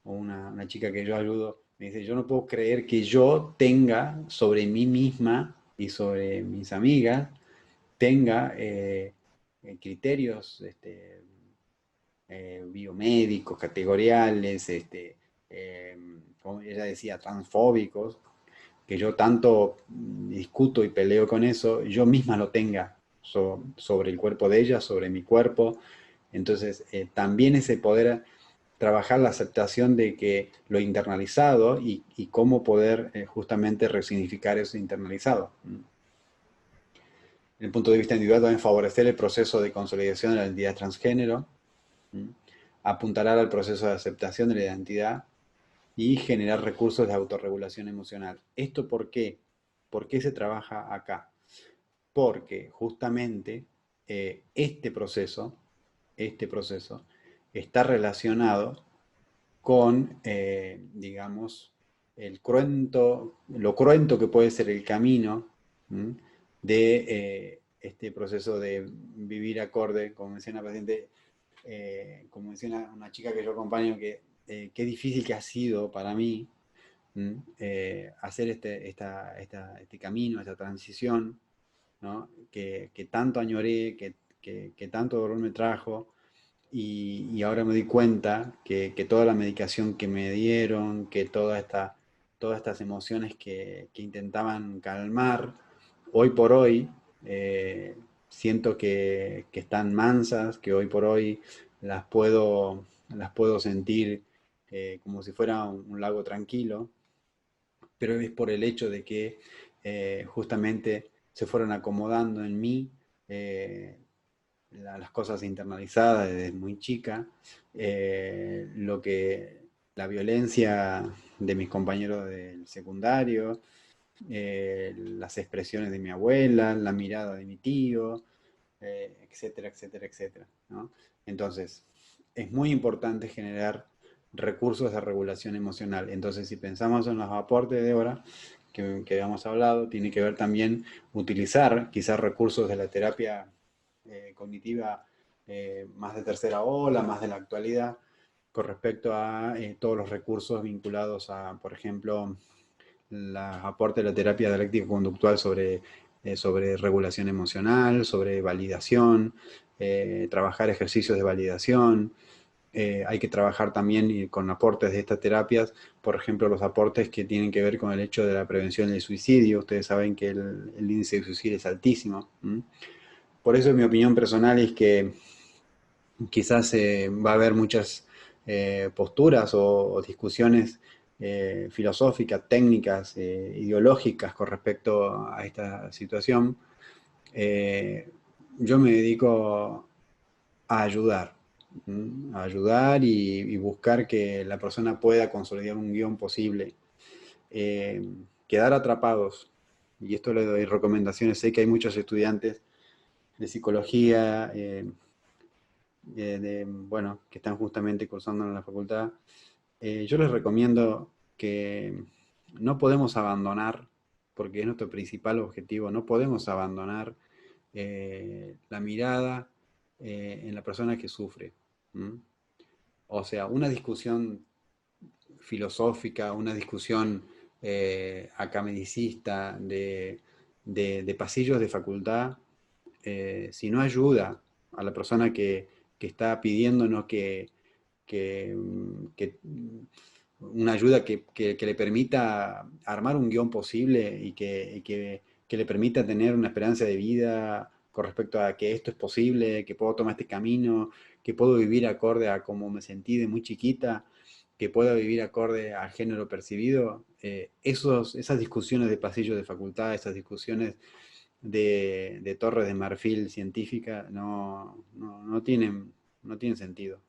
una chica que yo ayudo, me dice, yo no puedo creer que yo tenga sobre mí misma y sobre mis amigas, tenga criterios biomédicos, categoriales, eh, como ella decía, transfóbicos, que yo tanto discuto y peleo con eso, yo misma lo tenga sobre el cuerpo de ella, sobre mi cuerpo. Entonces, también ese poder trabajar la aceptación de que lo internalizado y cómo poder justamente resignificar eso internalizado. Desde el punto de vista individual, también favorecer el proceso de consolidación de la identidad transgénero, apuntalar al proceso de aceptación de la identidad y generar recursos de autorregulación emocional. ¿Esto por qué? ¿Por qué se trabaja acá? Porque justamente este proceso está relacionado con, digamos, lo cruento que puede ser el camino de este proceso de vivir acorde, como decía una paciente, como decía una chica que yo acompaño, que qué difícil que ha sido para mí hacer este camino, esta transición, ¿no? Que tanto añoré, que tanto dolor me trajo, y ahora me di cuenta que toda la medicación que me dieron, que todas estas emociones que intentaban calmar, hoy por hoy eh, siento que están mansas, que hoy por hoy las puedo sentir como si fuera un lago tranquilo, pero es por el hecho de que justamente se fueron acomodando en mí las cosas internalizadas desde muy chica, la violencia de mis compañeros del secundario, las expresiones de mi abuela, la mirada de mi tío, etcétera, etcétera, etcétera, ¿no? Entonces, es muy importante generar recursos de regulación emocional. Entonces, si pensamos en los aportes de hora que habíamos hablado, tiene que ver también utilizar quizás recursos de la terapia cognitiva más de tercera ola, más de la actualidad, con respecto a todos los recursos vinculados a, por ejemplo, los aportes de la terapia dialéctica conductual sobre regulación emocional, sobre validación, trabajar ejercicios de validación. Hay que trabajar también con aportes de estas terapias, por ejemplo, los aportes que tienen que ver con el hecho de la prevención del suicidio. Ustedes saben que el índice de suicidio es altísimo. Por eso mi opinión personal es que quizás va a haber muchas posturas o discusiones filosóficas, técnicas, ideológicas con respecto a esta situación. Eh, yo me dedico a ayudar, a ayudar y buscar que la persona pueda consolidar un guión posible. Eh, Quedar atrapados, y esto le doy recomendaciones, sé que hay muchos estudiantes de psicología, bueno, que están justamente cursando en la facultad, yo les recomiendo que no podemos abandonar, porque es nuestro principal objetivo, no podemos abandonar la mirada en la persona que sufre. ¿Mm? O sea, una discusión filosófica, una discusión academicista de pasillos de facultad, si no ayuda a la persona que está pidiéndonos que una ayuda que le permita armar un guión posible que le permita tener una esperanza de vida con respecto a que esto es posible, que puedo tomar este camino, que puedo vivir acorde a cómo me sentí de muy chiquita, que pueda vivir acorde al género percibido. Esas discusiones de pasillo de facultad, esas discusiones de torres de marfil científica no tienen sentido.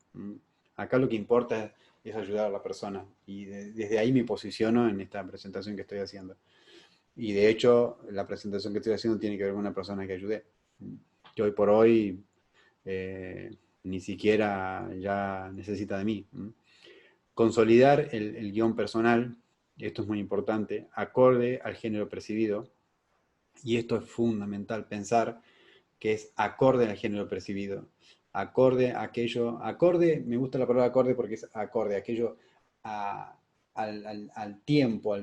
Acá lo que importa es ayudar a la persona y desde ahí me posiciono en esta presentación que estoy haciendo. Y de hecho, la presentación que estoy haciendo tiene que ver con una persona que ayudé, que hoy por hoy ni siquiera ya necesita de mí. Consolidar el guión personal, esto es muy importante, acorde al género percibido, y esto es fundamental, pensar que es acorde al género percibido. Acorde a aquello, acorde, me gusta la palabra acorde porque es acorde, aquello al tiempo,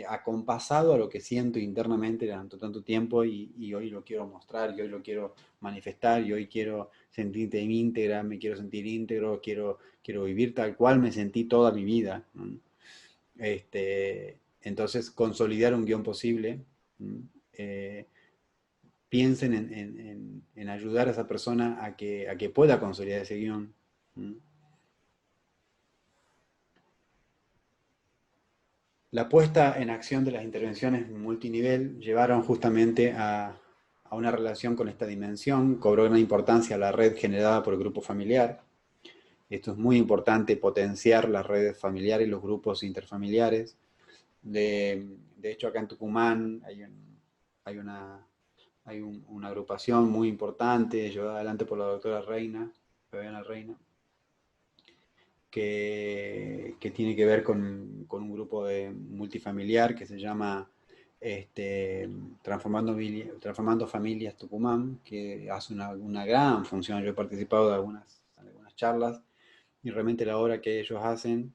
acompasado a lo que siento internamente durante tanto tiempo y hoy lo quiero mostrar, y hoy lo quiero manifestar, y hoy quiero sentirte íntegra, me quiero sentir íntegro, quiero vivir tal cual me sentí toda mi vida. Entonces, consolidar un guión posible. Eh, Piensen en ayudar a esa persona a que pueda consolidar ese guión. La puesta en acción de las intervenciones multinivel llevaron justamente a una relación con esta dimensión, cobró gran importancia la red generada por el grupo familiar. Esto es muy importante, potenciar las redes familiares y los grupos interfamiliares. De hecho, acá en Tucumán hay una agrupación muy importante llevada adelante por la doctora Reina, Fabiana Reina, que tiene que ver con un grupo multifamiliar que se llama Transformando Familias Tucumán, que hace una gran función. Yo he participado de algunas charlas y realmente la obra que ellos hacen,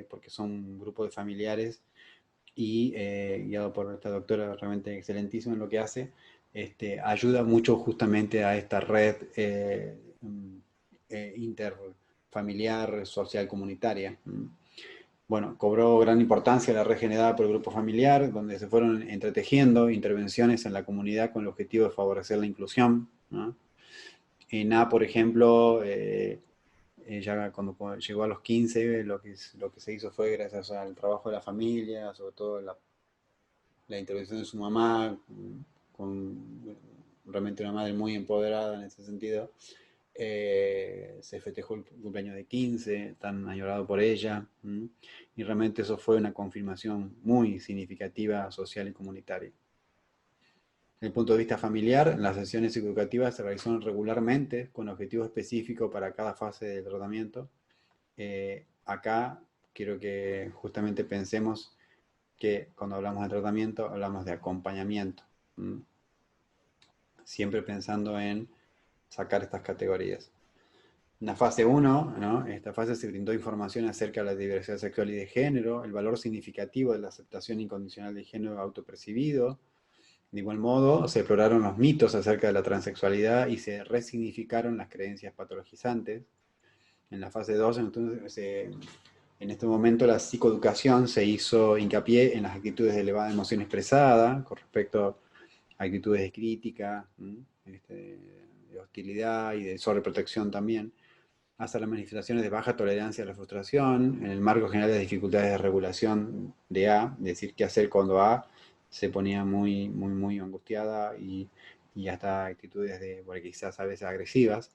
porque son un grupo de familiares y guiado por esta doctora realmente excelentísima en lo que hace, ayuda mucho justamente a esta red interfamiliar, social, comunitaria. Bueno, cobró gran importancia la red generada por el grupo familiar, donde se fueron entretejiendo intervenciones en la comunidad con el objetivo de favorecer la inclusión, ¿no? En A, por ejemplo, ya cuando llegó a los 15, lo que se hizo fue gracias al trabajo de la familia, sobre todo la intervención de su mamá, con realmente una madre muy empoderada en ese sentido. Se festejó el cumpleaños de 15, tan añorado por ella, y realmente eso fue una confirmación muy significativa social y comunitaria. Desde el punto de vista familiar, las sesiones psicoeducativas se realizaron regularmente con objetivos específicos para cada fase del tratamiento. Acá quiero que justamente pensemos que cuando hablamos de tratamiento hablamos de acompañamiento, siempre pensando en sacar estas categorías. En la fase 1, ¿no? En esta fase se brindó información acerca de la diversidad sexual y de género, el valor significativo de la aceptación incondicional de género autopercibido. De igual modo, se exploraron los mitos acerca de la transexualidad y se resignificaron las creencias patologizantes. En la fase 2, entonces, en este momento la psicoeducación se hizo hincapié en las actitudes de elevada emoción expresada con respecto a actitudes de crítica, de hostilidad y de sobreprotección también, hasta las manifestaciones de baja tolerancia a la frustración, en el marco general de dificultades de regulación de A, es decir, qué hacer cuando A se ponía muy, muy, muy angustiada y hasta actitudes bueno, quizás a veces agresivas,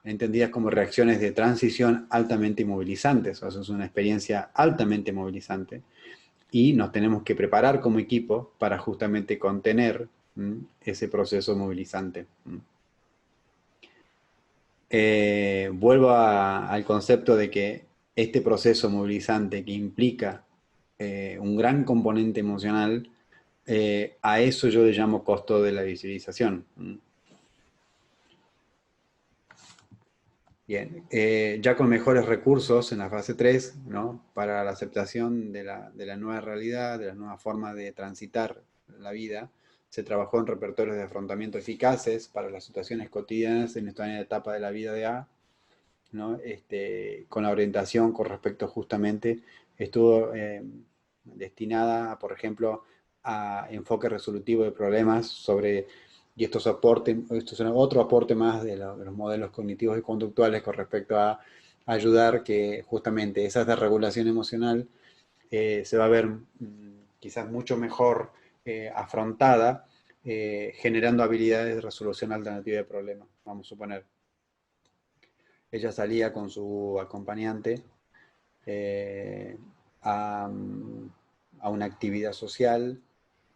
entendidas como reacciones de transición altamente movilizantes. O sea, es una experiencia altamente movilizante y nos tenemos que preparar como equipo para justamente contener ese proceso movilizante. Vuelvo al concepto de que este proceso movilizante que implica un gran componente emocional, a eso yo le llamo costo de la visibilización. Bien, ya con mejores recursos en la fase 3, ¿no? Para la aceptación de la nueva realidad, de la nueva forma de transitar la vida, se trabajó en repertorios de afrontamiento eficaces para las situaciones cotidianas en esta etapa de la vida de A, ¿no? Con la orientación con respecto justamente, estuvo destinada, por ejemplo, a enfoque resolutivo de problemas sobre, y esto es otro aporte más de los modelos cognitivos y conductuales con respecto a ayudar que justamente esa desregulación emocional se va a ver quizás mucho mejor afrontada, generando habilidades de resolución alternativa de problemas, vamos a suponer. Ella salía con su acompañante eh, a, a una actividad social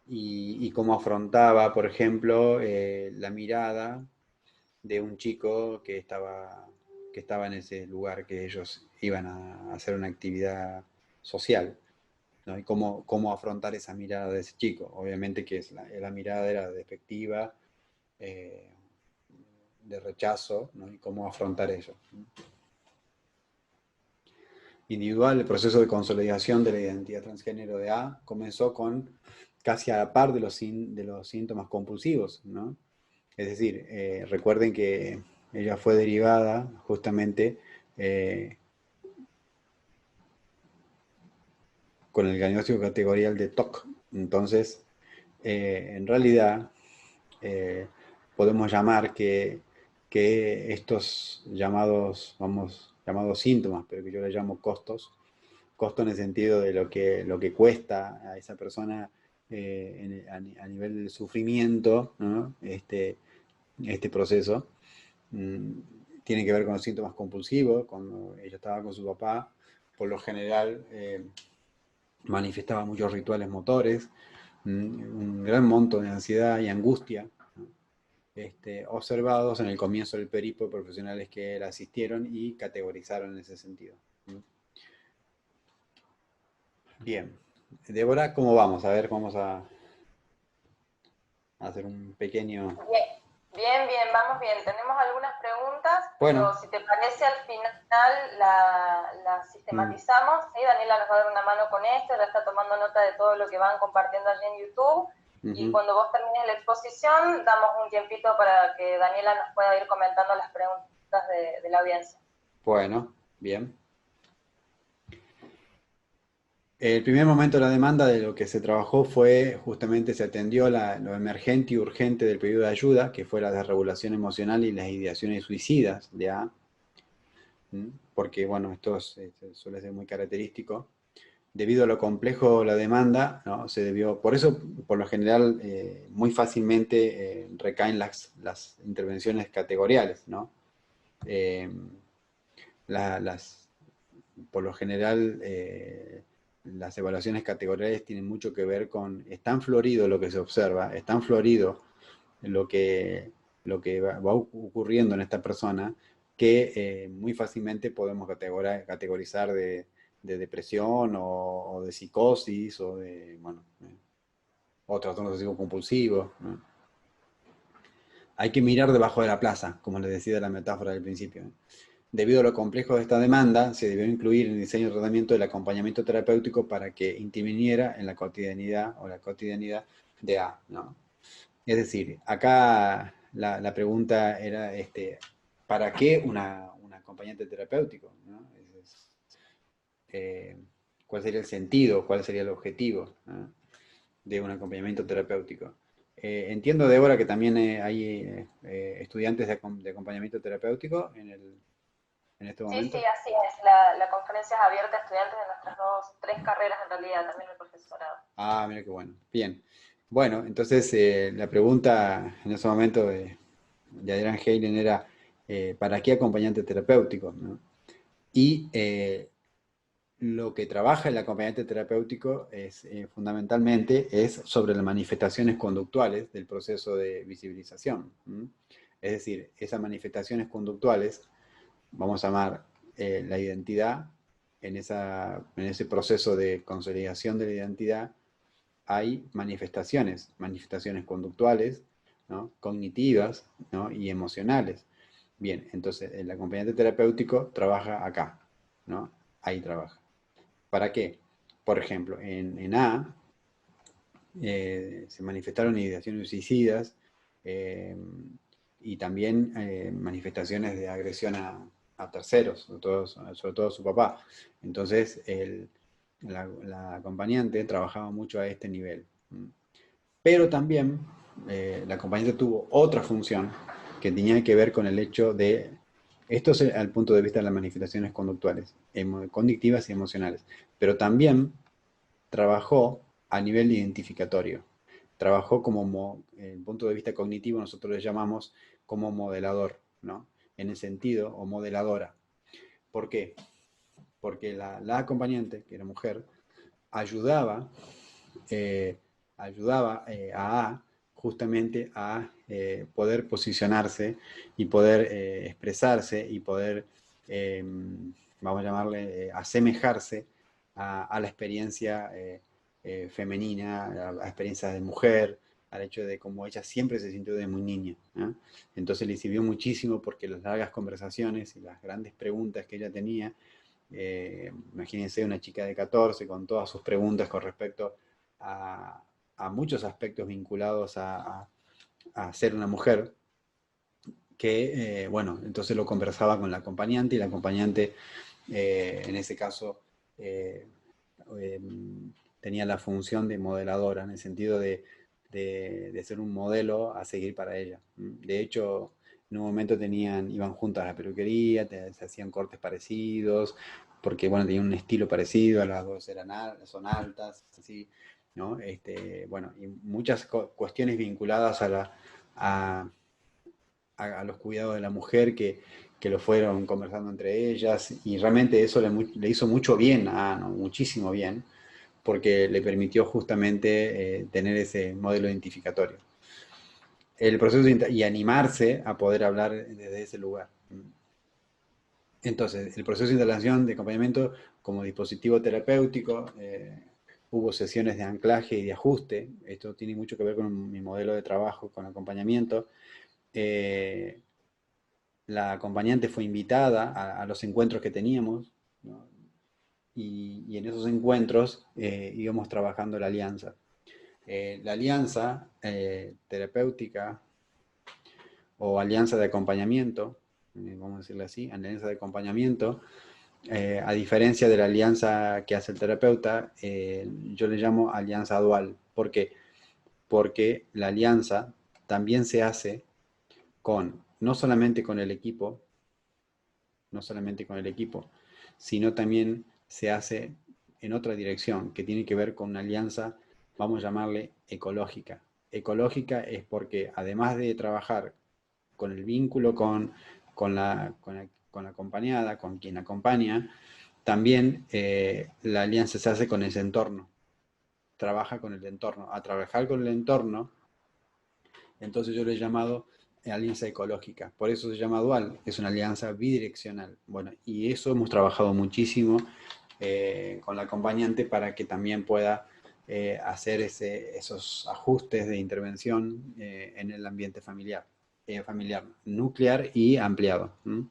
y cómo afrontaba, por ejemplo, la mirada de un chico que estaba en ese lugar que ellos iban a hacer una actividad social, ¿no? Y cómo afrontar esa mirada de ese chico. Obviamente que la mirada era despectiva, eh, de rechazo, ¿no? Y cómo afrontar eso. Individual, el proceso de consolidación de la identidad transgénero de A comenzó con casi a la par de los síntomas compulsivos, ¿no? Es decir, recuerden que ella fue derivada justamente con el diagnóstico categorial de TOC. Entonces, en realidad, eh, podemos llamar que estos llamados síntomas, pero que yo les llamo costos, costo en el sentido de lo que cuesta a esa persona a nivel del sufrimiento, ¿no? Este proceso. Mm, Tiene que ver con los síntomas compulsivos. Cuando ella estaba con su papá, por lo general manifestaba muchos rituales motores, un gran monto de ansiedad y angustia, ¿no? Observados en el comienzo del periplo profesionales que la asistieron y categorizaron en ese sentido. Bien. Débora, ¿cómo vamos? A ver, vamos a hacer un pequeño... Bien, bien, bien, vamos bien. Tenemos algunas preguntas, pero Bueno, si te parece al final la mm, sistematizamos. ¿Sí? Daniela nos va a dar una mano con esto, ya está tomando nota de todo lo que van compartiendo allí en YouTube. Y ujú. cuando vos termines la exposición, damos un tiempito para que Daniela nos pueda ir comentando las preguntas de la audiencia. Bueno, bien. El primer momento de la demanda de lo que se trabajó fue justamente se atendió lo emergente y urgente del pedido de ayuda, que fue la desregulación emocional y las ideaciones suicidas de A, porque bueno, suele ser muy característico. Debido a lo complejo de la demanda, ¿no? Se debió, por eso, por lo general, muy fácilmente recaen las intervenciones categoriales, ¿no? Eh, las, por lo general, las evaluaciones categoriales tienen mucho que ver con, es tan florido lo que se observa, es tan florido lo lo que va ocurriendo en esta persona, que muy fácilmente podemos categorizar de depresión o de psicosis o de, bueno, o trastorno obsesivo compulsivo, ¿no? Hay que mirar debajo de la plaza, como les decía la metáfora del principio, ¿no? Debido a lo complejo de esta demanda, se debió incluir en el diseño y tratamiento el acompañamiento terapéutico para que interviniera en la cotidianidad o la cotidianidad de A, ¿no? Es decir, acá la pregunta era, ¿para qué un acompañante terapéutico? ¿No? Eh, ¿Cuál sería el sentido? ¿Cuál sería el objetivo, ¿no? De un acompañamiento terapéutico? Entiendo, Débora, que también hay estudiantes de acompañamiento terapéutico en este Sí, momento. sí, así es. La conferencia es abierta a estudiantes de nuestras tres carreras en realidad, también el profesorado. Ah, mira qué bueno. Bien. Bueno, entonces la pregunta en ese momento de Adrián Heylen era, ¿para qué acompañante terapéutico? ¿No? Y lo que trabaja el acompañante terapéutico es fundamentalmente es sobre las manifestaciones conductuales del proceso de visibilización. ¿M? Es decir, esas manifestaciones conductuales, vamos a llamar la identidad, en ese proceso de consolidación de la identidad, hay manifestaciones conductuales, ¿no? Cognitivas, ¿no? Y emocionales. Bien, entonces el acompañante terapéutico trabaja acá, ¿no? Ahí trabaja. ¿Para qué? Por ejemplo, en A se manifestaron ideaciones suicidas eh, y también manifestaciones de agresión a terceros, sobre todo a su papá. Entonces, la acompañante trabajaba mucho a este nivel. Pero también la acompañante tuvo otra función que tenía que ver con el hecho de, esto es al punto de vista de las manifestaciones conductuales, conductivas y emocionales, pero también trabajó a nivel identificatorio. Trabajó como, el punto de vista cognitivo, nosotros le llamamos como modelador, ¿no? En el sentido, o modeladora. ¿Por qué? Porque la acompañante, que era mujer, ayudaba, eh, ayudaba a justamente a poder posicionarse y poder expresarse y poder, vamos a llamarle, asemejarse a la experiencia femenina, a la experiencia de mujer, al hecho de cómo ella siempre se sintió de muy niña, ¿no? Entonces le sirvió muchísimo porque las largas conversaciones y las grandes preguntas que ella tenía, imagínense una chica de 14 con todas sus preguntas con respecto a, a muchos aspectos vinculados a ser una mujer, que, bueno, entonces lo conversaba con la acompañante y la acompañante, en ese caso, eh, eh, tenía la función de modeladora, en el sentido de ser un modelo a seguir para ella. De hecho, en un momento iban juntas a la peluquería, se hacían cortes parecidos, porque bueno, tenían un estilo parecido, las dos son altas, así, ¿no? Bueno, y muchas cuestiones vinculadas a, a los cuidados de la mujer que lo fueron conversando entre ellas, y realmente eso le hizo mucho bien a Ano, muchísimo bien, porque le permitió justamente tener ese modelo identificatorio. El proceso y animarse a poder hablar desde ese lugar. Entonces, el proceso de instalación de acompañamiento como dispositivo terapéutico, hubo sesiones de anclaje y de ajuste. Esto tiene mucho que ver con mi modelo de trabajo con acompañamiento. Eh, la acompañante fue invitada a los encuentros que teníamos, ¿no? Y en esos encuentros íbamos trabajando la alianza. La alianza terapéutica o alianza de acompañamiento, vamos a decirle así, alianza de acompañamiento, a diferencia de la alianza que hace el terapeuta, yo le llamo alianza dual. ¿Por qué? Porque la alianza también se hace no solamente con el equipo, no solamente con el equipo, sino también se hace en otra dirección, que tiene que ver con una alianza, vamos a llamarle ecológica. Ecológica es porque además de trabajar con el vínculo con la acompañada, con quien acompaña, también la alianza se hace con ese entorno, trabaja con el entorno. A trabajar con el entorno, entonces yo le he llamado alianza ecológica. Por eso se llama dual, es una alianza bidireccional. Bueno, y eso hemos trabajado muchísimo con la acompañante para que también pueda hacer esos ajustes de intervención en el ambiente familiar, nuclear y ampliado. En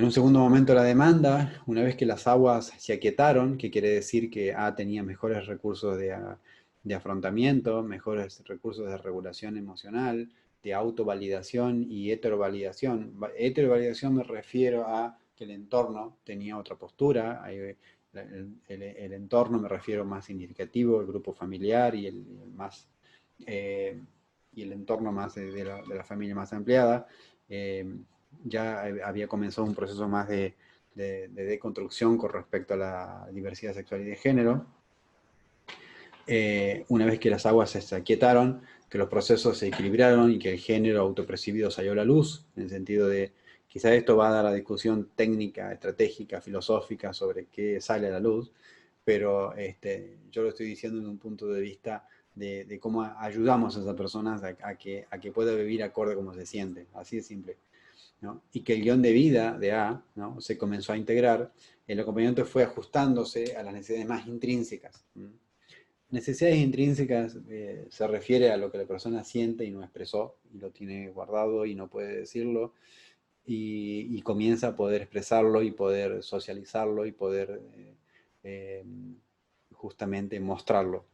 un segundo momento la demanda, una vez que las aguas se aquietaron, que quiere decir que A tenía mejores recursos de afrontamiento, mejores recursos de regulación emocional, de autovalidación y heterovalidación. Heterovalidación me refiero a que el entorno tenía otra postura, el entorno me refiero más significativo, el grupo familiar eh, y el entorno más de la familia más ampliada. Ya había comenzado un proceso más de deconstrucción con respecto a la diversidad sexual y de género. Una vez que las aguas se aquietaron, que los procesos se equilibraron y que el género autopercibido salió a la luz, en el sentido de, quizá esto va a dar a la discusión técnica, estratégica, filosófica sobre qué sale a la luz, pero yo lo estoy diciendo en un punto de vista de cómo ayudamos a esas personas a que pueda vivir acorde a cómo se siente, así de simple, ¿no? Y que el guión de vida de A, ¿no?, se comenzó a integrar, el acompañamiento fue ajustándose a las necesidades más intrínsecas. Necesidades intrínsecas se refiere a lo que la persona siente y no expresó, y lo tiene guardado y no puede decirlo, y comienza a poder expresarlo y poder socializarlo y poder eh, justamente mostrarlo.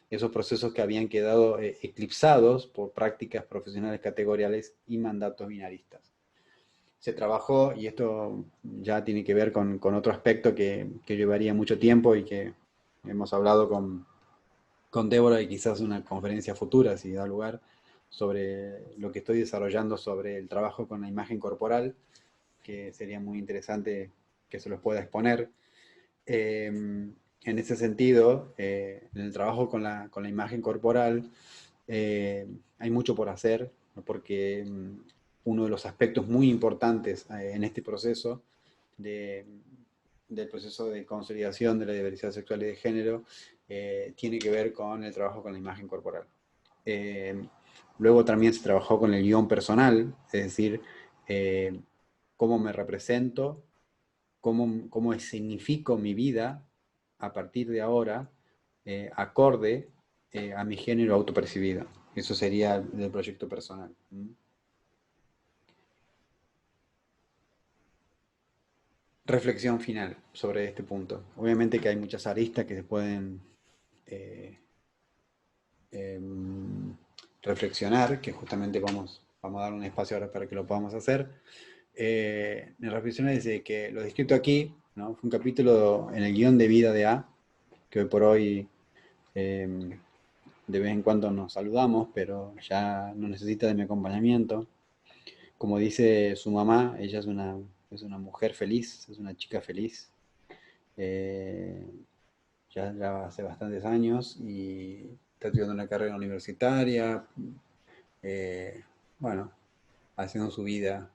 Esos procesos que habían quedado eclipsados por prácticas profesionales categoriales y mandatos binaristas. Se trabajó, y esto ya tiene que ver con otro aspecto que llevaría mucho tiempo y que hemos hablado con Débora, y quizás una conferencia futura, si da lugar, sobre lo que estoy desarrollando sobre el trabajo con la imagen corporal, que sería muy interesante que se los pueda exponer. En ese sentido, en el trabajo con la imagen corporal, hay mucho por hacer, ¿no? Porque uno de los aspectos muy importantes en este proceso de, del proceso de consolidación de la diversidad sexual y de género tiene que ver con el trabajo con la imagen corporal. Eh, Luego también se trabajó con el guión personal, es decir, eh, cómo me represento, cómo significo mi vida a partir de ahora, acorde a mi género autopercibido. Eso sería el proyecto personal. Reflexión final sobre este punto. Obviamente que hay muchas aristas que se pueden eh, em, reflexionar, que justamente vamos a dar un espacio ahora para que lo podamos hacer. Mi reflexión es de que lo descrito aquí, ¿no? Fue un capítulo en el guión de vida de A, que hoy por hoy de vez en cuando nos saludamos, pero ya no necesita de mi acompañamiento. Como dice su mamá, ella es una mujer feliz, es una chica feliz. Eh, ya hace bastantes años y está estudiando una carrera universitaria, eh, bueno, haciendo su vida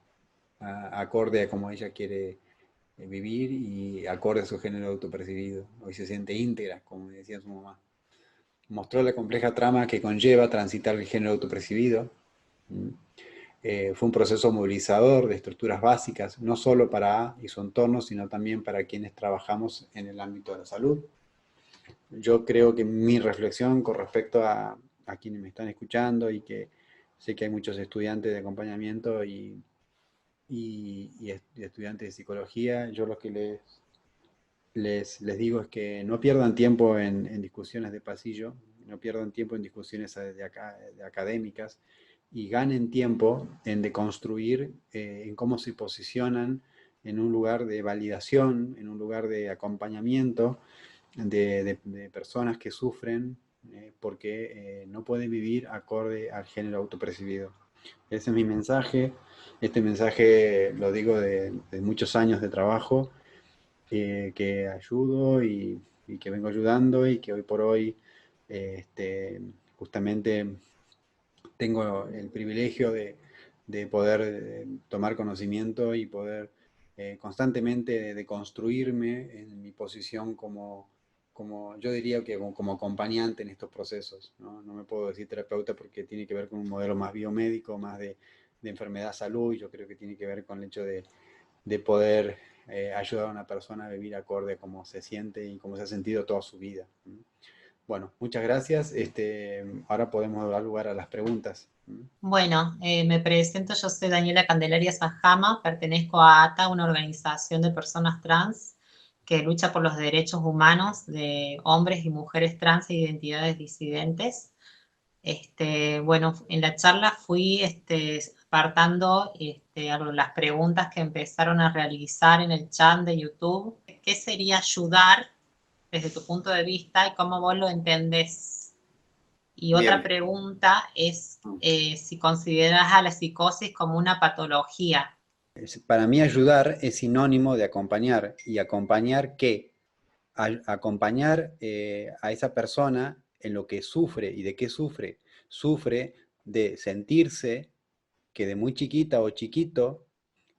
acorde a como ella quiere vivir y acorde a su género autopercibido. Hoy se siente íntegra, como decía su mamá. Mostró la compleja trama que conlleva transitar el género autopercibido. Fue un proceso movilizador de estructuras básicas, no solo para A y su entorno, sino también para quienes trabajamos en el ámbito de la salud. Yo creo que mi reflexión con respecto a quienes me están escuchando, y que sé que hay muchos estudiantes de acompañamiento y estudiantes de psicología, yo lo que les digo es que no pierdan tiempo en discusiones de pasillo, no pierdan tiempo en discusiones de académicas, y ganen tiempo en deconstruir, en cómo se posicionan en un lugar de validación, en un lugar de acompañamiento de personas que sufren porque no pueden vivir acorde al género autopercibido. Ese es mi mensaje. Este mensaje lo digo de muchos años de trabajo que ayudo y que vengo ayudando, y que hoy por hoy justamente tengo el privilegio de poder tomar conocimiento y poder constantemente de construirme en mi posición como yo diría que como acompañante en estos procesos, ¿no? No me puedo decir terapeuta porque tiene que ver con un modelo más biomédico, más de enfermedad-salud, y yo creo que tiene que ver con el hecho de poder ayudar a una persona a vivir acorde a cómo se siente y cómo se ha sentido toda su vida. Bueno, muchas gracias. Ahora podemos dar lugar a las preguntas. Bueno, me presento, yo soy Daniela Candelaria Sajama, pertenezco a ATA, una organización de personas trans que lucha por los derechos humanos de hombres y mujeres trans e identidades disidentes. Bueno, en la charla fui apartando las preguntas que empezaron a realizar en el chat de YouTube. ¿Qué sería ayudar desde tu punto de vista y cómo vos lo entendés? Y Bien. otra pregunta es si consideras a la psicosis como una patología. Para mí ayudar es sinónimo de acompañar. ¿Y acompañar qué? Acompañar a esa persona en lo que sufre. ¿Y de qué sufre? Sufre de sentirse que de muy chiquita o chiquito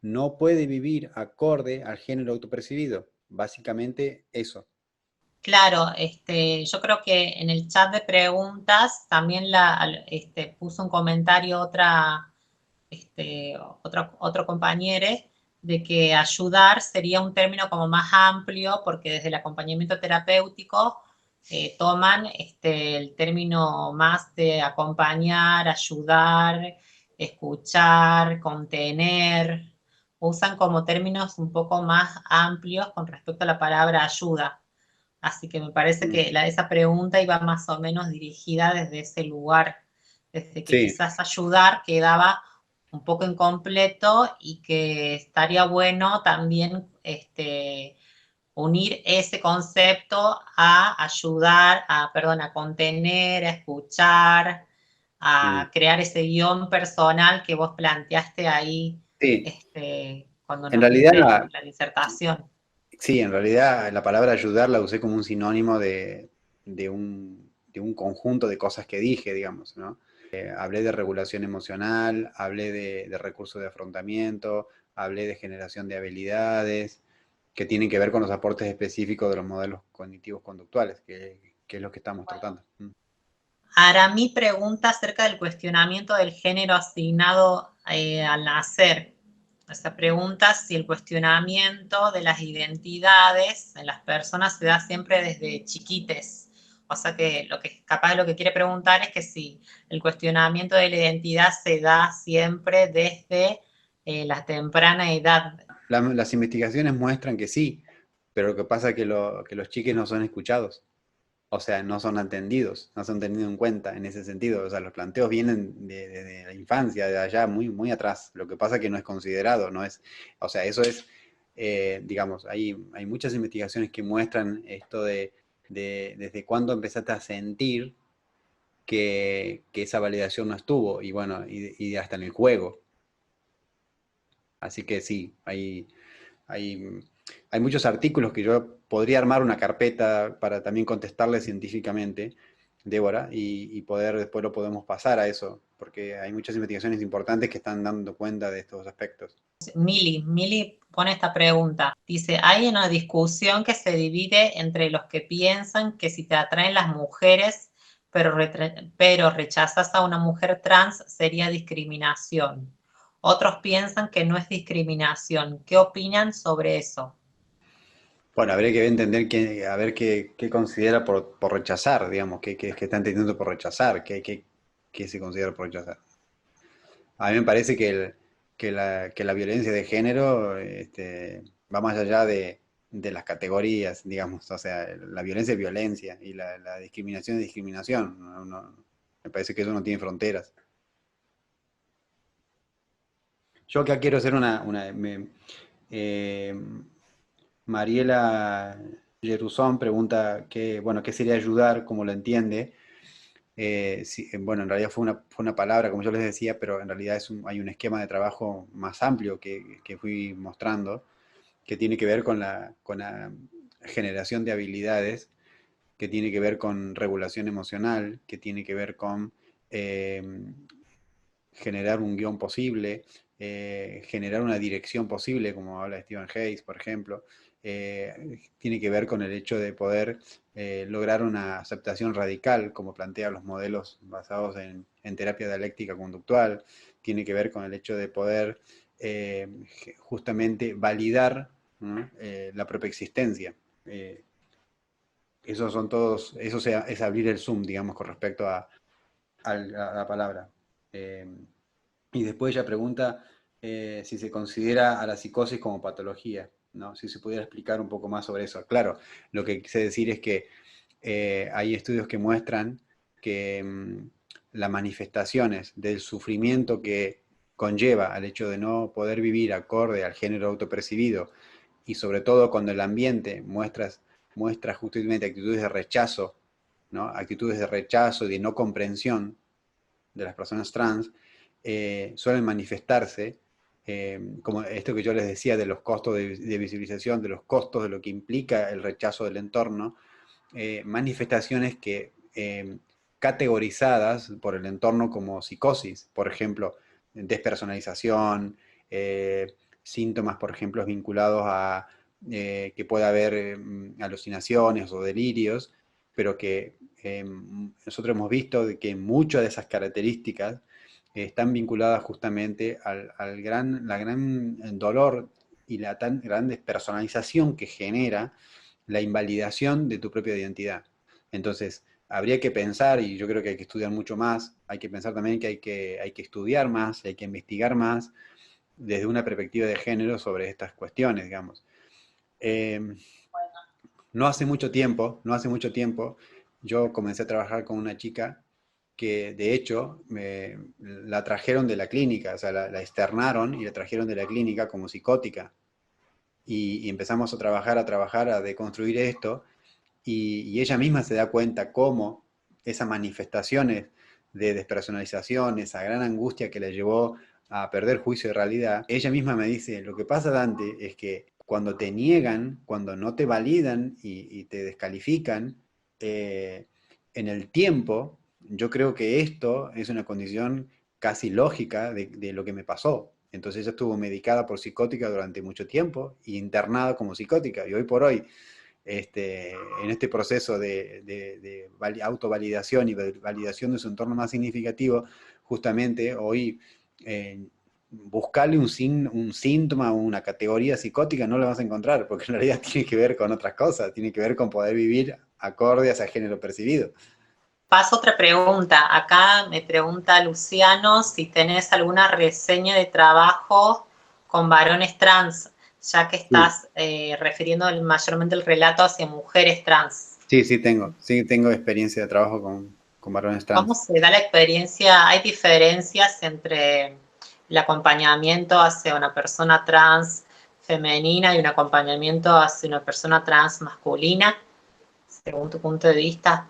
no puede vivir acorde al género autopercibido. Básicamente eso. Claro, yo creo que en el chat de preguntas también puso un comentario otro compañero de que ayudar sería un término como más amplio porque desde el acompañamiento terapéutico toman el término más de acompañar, ayudar, escuchar, contener, usan como términos un poco más amplios con respecto a la palabra ayuda. Así que me parece que esa pregunta iba más o menos dirigida desde ese lugar, desde que Sí, quizás ayudar quedaba un poco incompleto y que estaría bueno también unir ese concepto a ayudar, a contener, a escuchar, a crear ese guión personal que vos planteaste ahí sí. cuando En nos realidad, diste la disertación. sí, en realidad la palabra ayudar la usé como un sinónimo de un conjunto de cosas que dije, digamos, ¿no? Hablé de regulación emocional, hablé de recursos de afrontamiento, hablé de generación de habilidades que tienen que ver con los aportes específicos de los modelos cognitivos conductuales, que es lo que estamos tratando. Ahora, mi pregunta acerca del cuestionamiento del género asignado al nacer. Esta pregunta si el cuestionamiento de las identidades en las personas se da siempre desde chiquites. O sea que capaz lo que quiere preguntar es que si el cuestionamiento de la identidad se da siempre desde la temprana edad. Las investigaciones muestran que sí, pero lo que pasa es que los chiques no son escuchados. O sea, no son atendidos, no son tenidos en cuenta en ese sentido. O sea, los planteos vienen de la infancia, de allá, muy, muy atrás. Lo que pasa es que no es considerado, no es, o sea, eso es, digamos, hay muchas investigaciones que muestran esto de desde cuándo empezaste a sentir que esa validación no estuvo, y bueno, y hasta en el juego. Así que sí, hay, hay muchos artículos que yo podría armar una carpeta para también contestarle científicamente, Débora, y poder, después lo podemos pasar a eso, porque hay muchas investigaciones importantes que están dando cuenta de estos aspectos. Mili pone esta pregunta. Dice, hay una discusión que se divide entre los que piensan que si te atraen las mujeres, pero rechazas a una mujer trans, sería discriminación. Otros piensan que no es discriminación. ¿Qué opinan sobre eso? Bueno, habría que entender a ver qué considera por rechazar, digamos, qué está entendiendo por rechazar, qué se considera por rechazar. A mí me parece que la violencia de género va más allá de las categorías, digamos. O sea, la violencia es violencia y la discriminación es discriminación. Me parece que eso no tiene fronteras. Yo acá quiero hacer eh, Mariela Jeruzón pregunta bueno, qué sería ayudar, como lo entiende. Bueno, en realidad fue una palabra, como yo les decía, pero en realidad hay un esquema de trabajo más amplio que fui mostrando, que tiene que ver con la generación de habilidades, que tiene que ver con regulación emocional, que tiene que ver con eh, generar un guión posible, generar una dirección posible, como habla Stephen Hayes, por ejemplo. Tiene que ver con el hecho de poder lograr una aceptación radical, como plantean los modelos basados en terapia dialéctica conductual. Tiene que ver con el hecho de poder justamente validar, ¿no? La propia existencia. Esos son todos, es abrir el zoom, digamos, con respecto a la palabra. Eh, y después ella pregunta si se considera a la psicosis como patología, ¿no? Si se pudiera explicar un poco más sobre eso. Claro, lo que quise decir es que hay estudios que muestran que las manifestaciones del sufrimiento que conlleva al hecho de no poder vivir acorde al género autopercibido, y sobre todo cuando el ambiente muestra justamente actitudes de rechazo, ¿no? Actitudes de rechazo y de no comprensión de las personas trans, suelen manifestarse, como esto que yo les decía de los costos de visibilización, de los costos de lo que implica el rechazo del entorno, manifestaciones que categorizadas por el entorno como psicosis, por ejemplo, despersonalización, síntomas, por ejemplo, vinculados a que pueda haber alucinaciones o delirios, pero que nosotros hemos visto de que muchas de esas características están vinculadas justamente la gran dolor y la tan gran despersonalización que genera la invalidación de tu propia identidad. Entonces, habría que pensar, y yo creo que hay que estudiar mucho más, hay que pensar también que hay que estudiar más, hay que investigar más desde una perspectiva de género sobre estas cuestiones, digamos. Eh, no hace mucho tiempo, yo comencé a trabajar con una chica que de hecho la trajeron de la clínica, o sea, la externaron y la trajeron de la clínica como psicótica. Y empezamos a trabajar, a deconstruir esto, y ella misma se da cuenta cómo esas manifestaciones de despersonalización, esa gran angustia que la llevó a perder juicio de realidad, ella misma me dice, lo que pasa, Dante, es que cuando te niegan, cuando no te validan y te descalifican, eh, en el tiempo, yo creo que esto es una condición casi lógica de lo que me pasó. Entonces ella estuvo medicada por psicótica durante mucho tiempo y internada como psicótica. Y hoy por hoy, en este proceso de autovalidación y validación de su entorno más significativo, justamente hoy buscarle un síntoma o una categoría psicótica no lo vas a encontrar, porque en realidad tiene que ver con otras cosas, tiene que ver con poder vivir acorde a ese género percibido. Paso otra pregunta. Acá me pregunta Luciano si tenés alguna reseña de trabajo con varones trans, ya que Sí, estás refiriendo mayormente el relato hacia mujeres trans. sí tengo experiencia de trabajo con varones ¿Cómo trans. se da la experiencia? ¿Hay diferencias entre el acompañamiento hacia una persona trans femenina y un acompañamiento hacia una persona trans masculina, según tu punto de vista?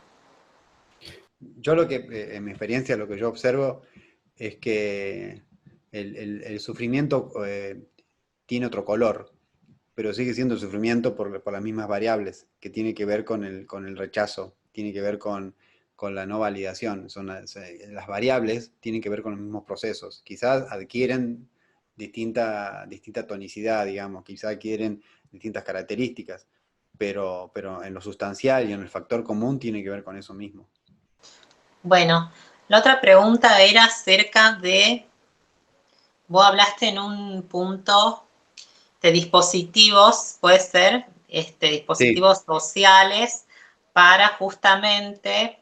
Yo lo que, en mi experiencia, lo que yo observo es que el sufrimiento tiene otro color, pero sigue siendo sufrimiento por las mismas variables, que tiene que ver con el rechazo, tiene que ver con la no validación. Las variables tienen que ver con los mismos procesos. Quizás adquieren distinta tonicidad, digamos, quizás adquieren distintas características, pero en lo sustancial y en el factor común tiene que ver con eso mismo. Bueno, la otra pregunta era acerca de, vos hablaste en un punto de dispositivos, puede ser, Sí, dispositivos sociales para justamente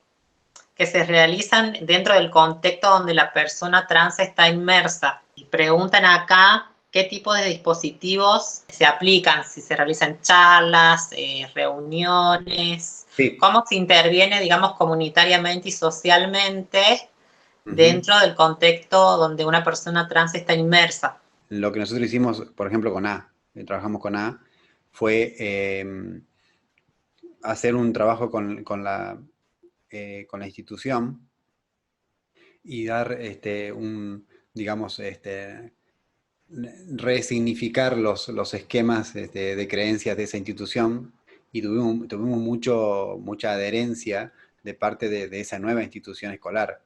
que se realizan dentro del contexto donde la persona trans está inmersa. Y preguntan acá qué tipo de dispositivos se aplican, si se realizan charlas, reuniones, sí. cómo se interviene, digamos, comunitariamente y socialmente Ujú. dentro del contexto donde una persona trans está inmersa. Lo que nosotros hicimos, por ejemplo, con A, trabajamos con A, fue hacer un trabajo con la institución y dar digamos, resignificar los esquemas de creencias de esa institución y tuvimos mucha adherencia de parte de esa nueva institución escolar.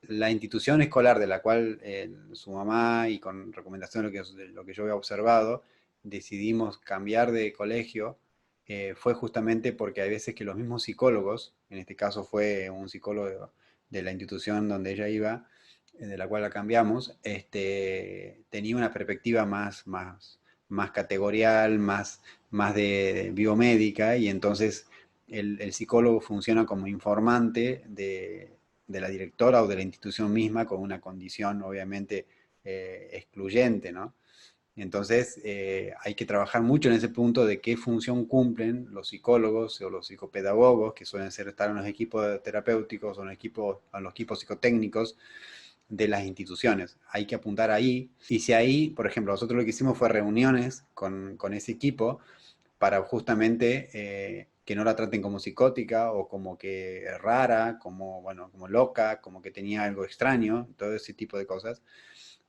La institución escolar de la cual su mamá y con recomendación de lo que yo había observado, decidimos cambiar de colegio, fue justamente porque hay veces que los mismos psicólogos, en este caso fue un psicólogo de la institución donde ella iba, de la cual la cambiamos, tenía una perspectiva más categorial, más de biomédica, y entonces el psicólogo funciona como informante de la directora o de la institución misma con una condición obviamente excluyente, ¿no? Entonces hay que trabajar mucho en ese punto de qué función cumplen los psicólogos o los psicopedagogos, que suelen estar en los equipos terapéuticos o en los equipos psicotécnicos de las instituciones. Hay que apuntar ahí. Y si ahí, por ejemplo, nosotros lo que hicimos fue reuniones con ese equipo para justamente que no la traten como psicótica o como que rara, como, bueno, como loca, como que tenía algo extraño, todo ese tipo de cosas.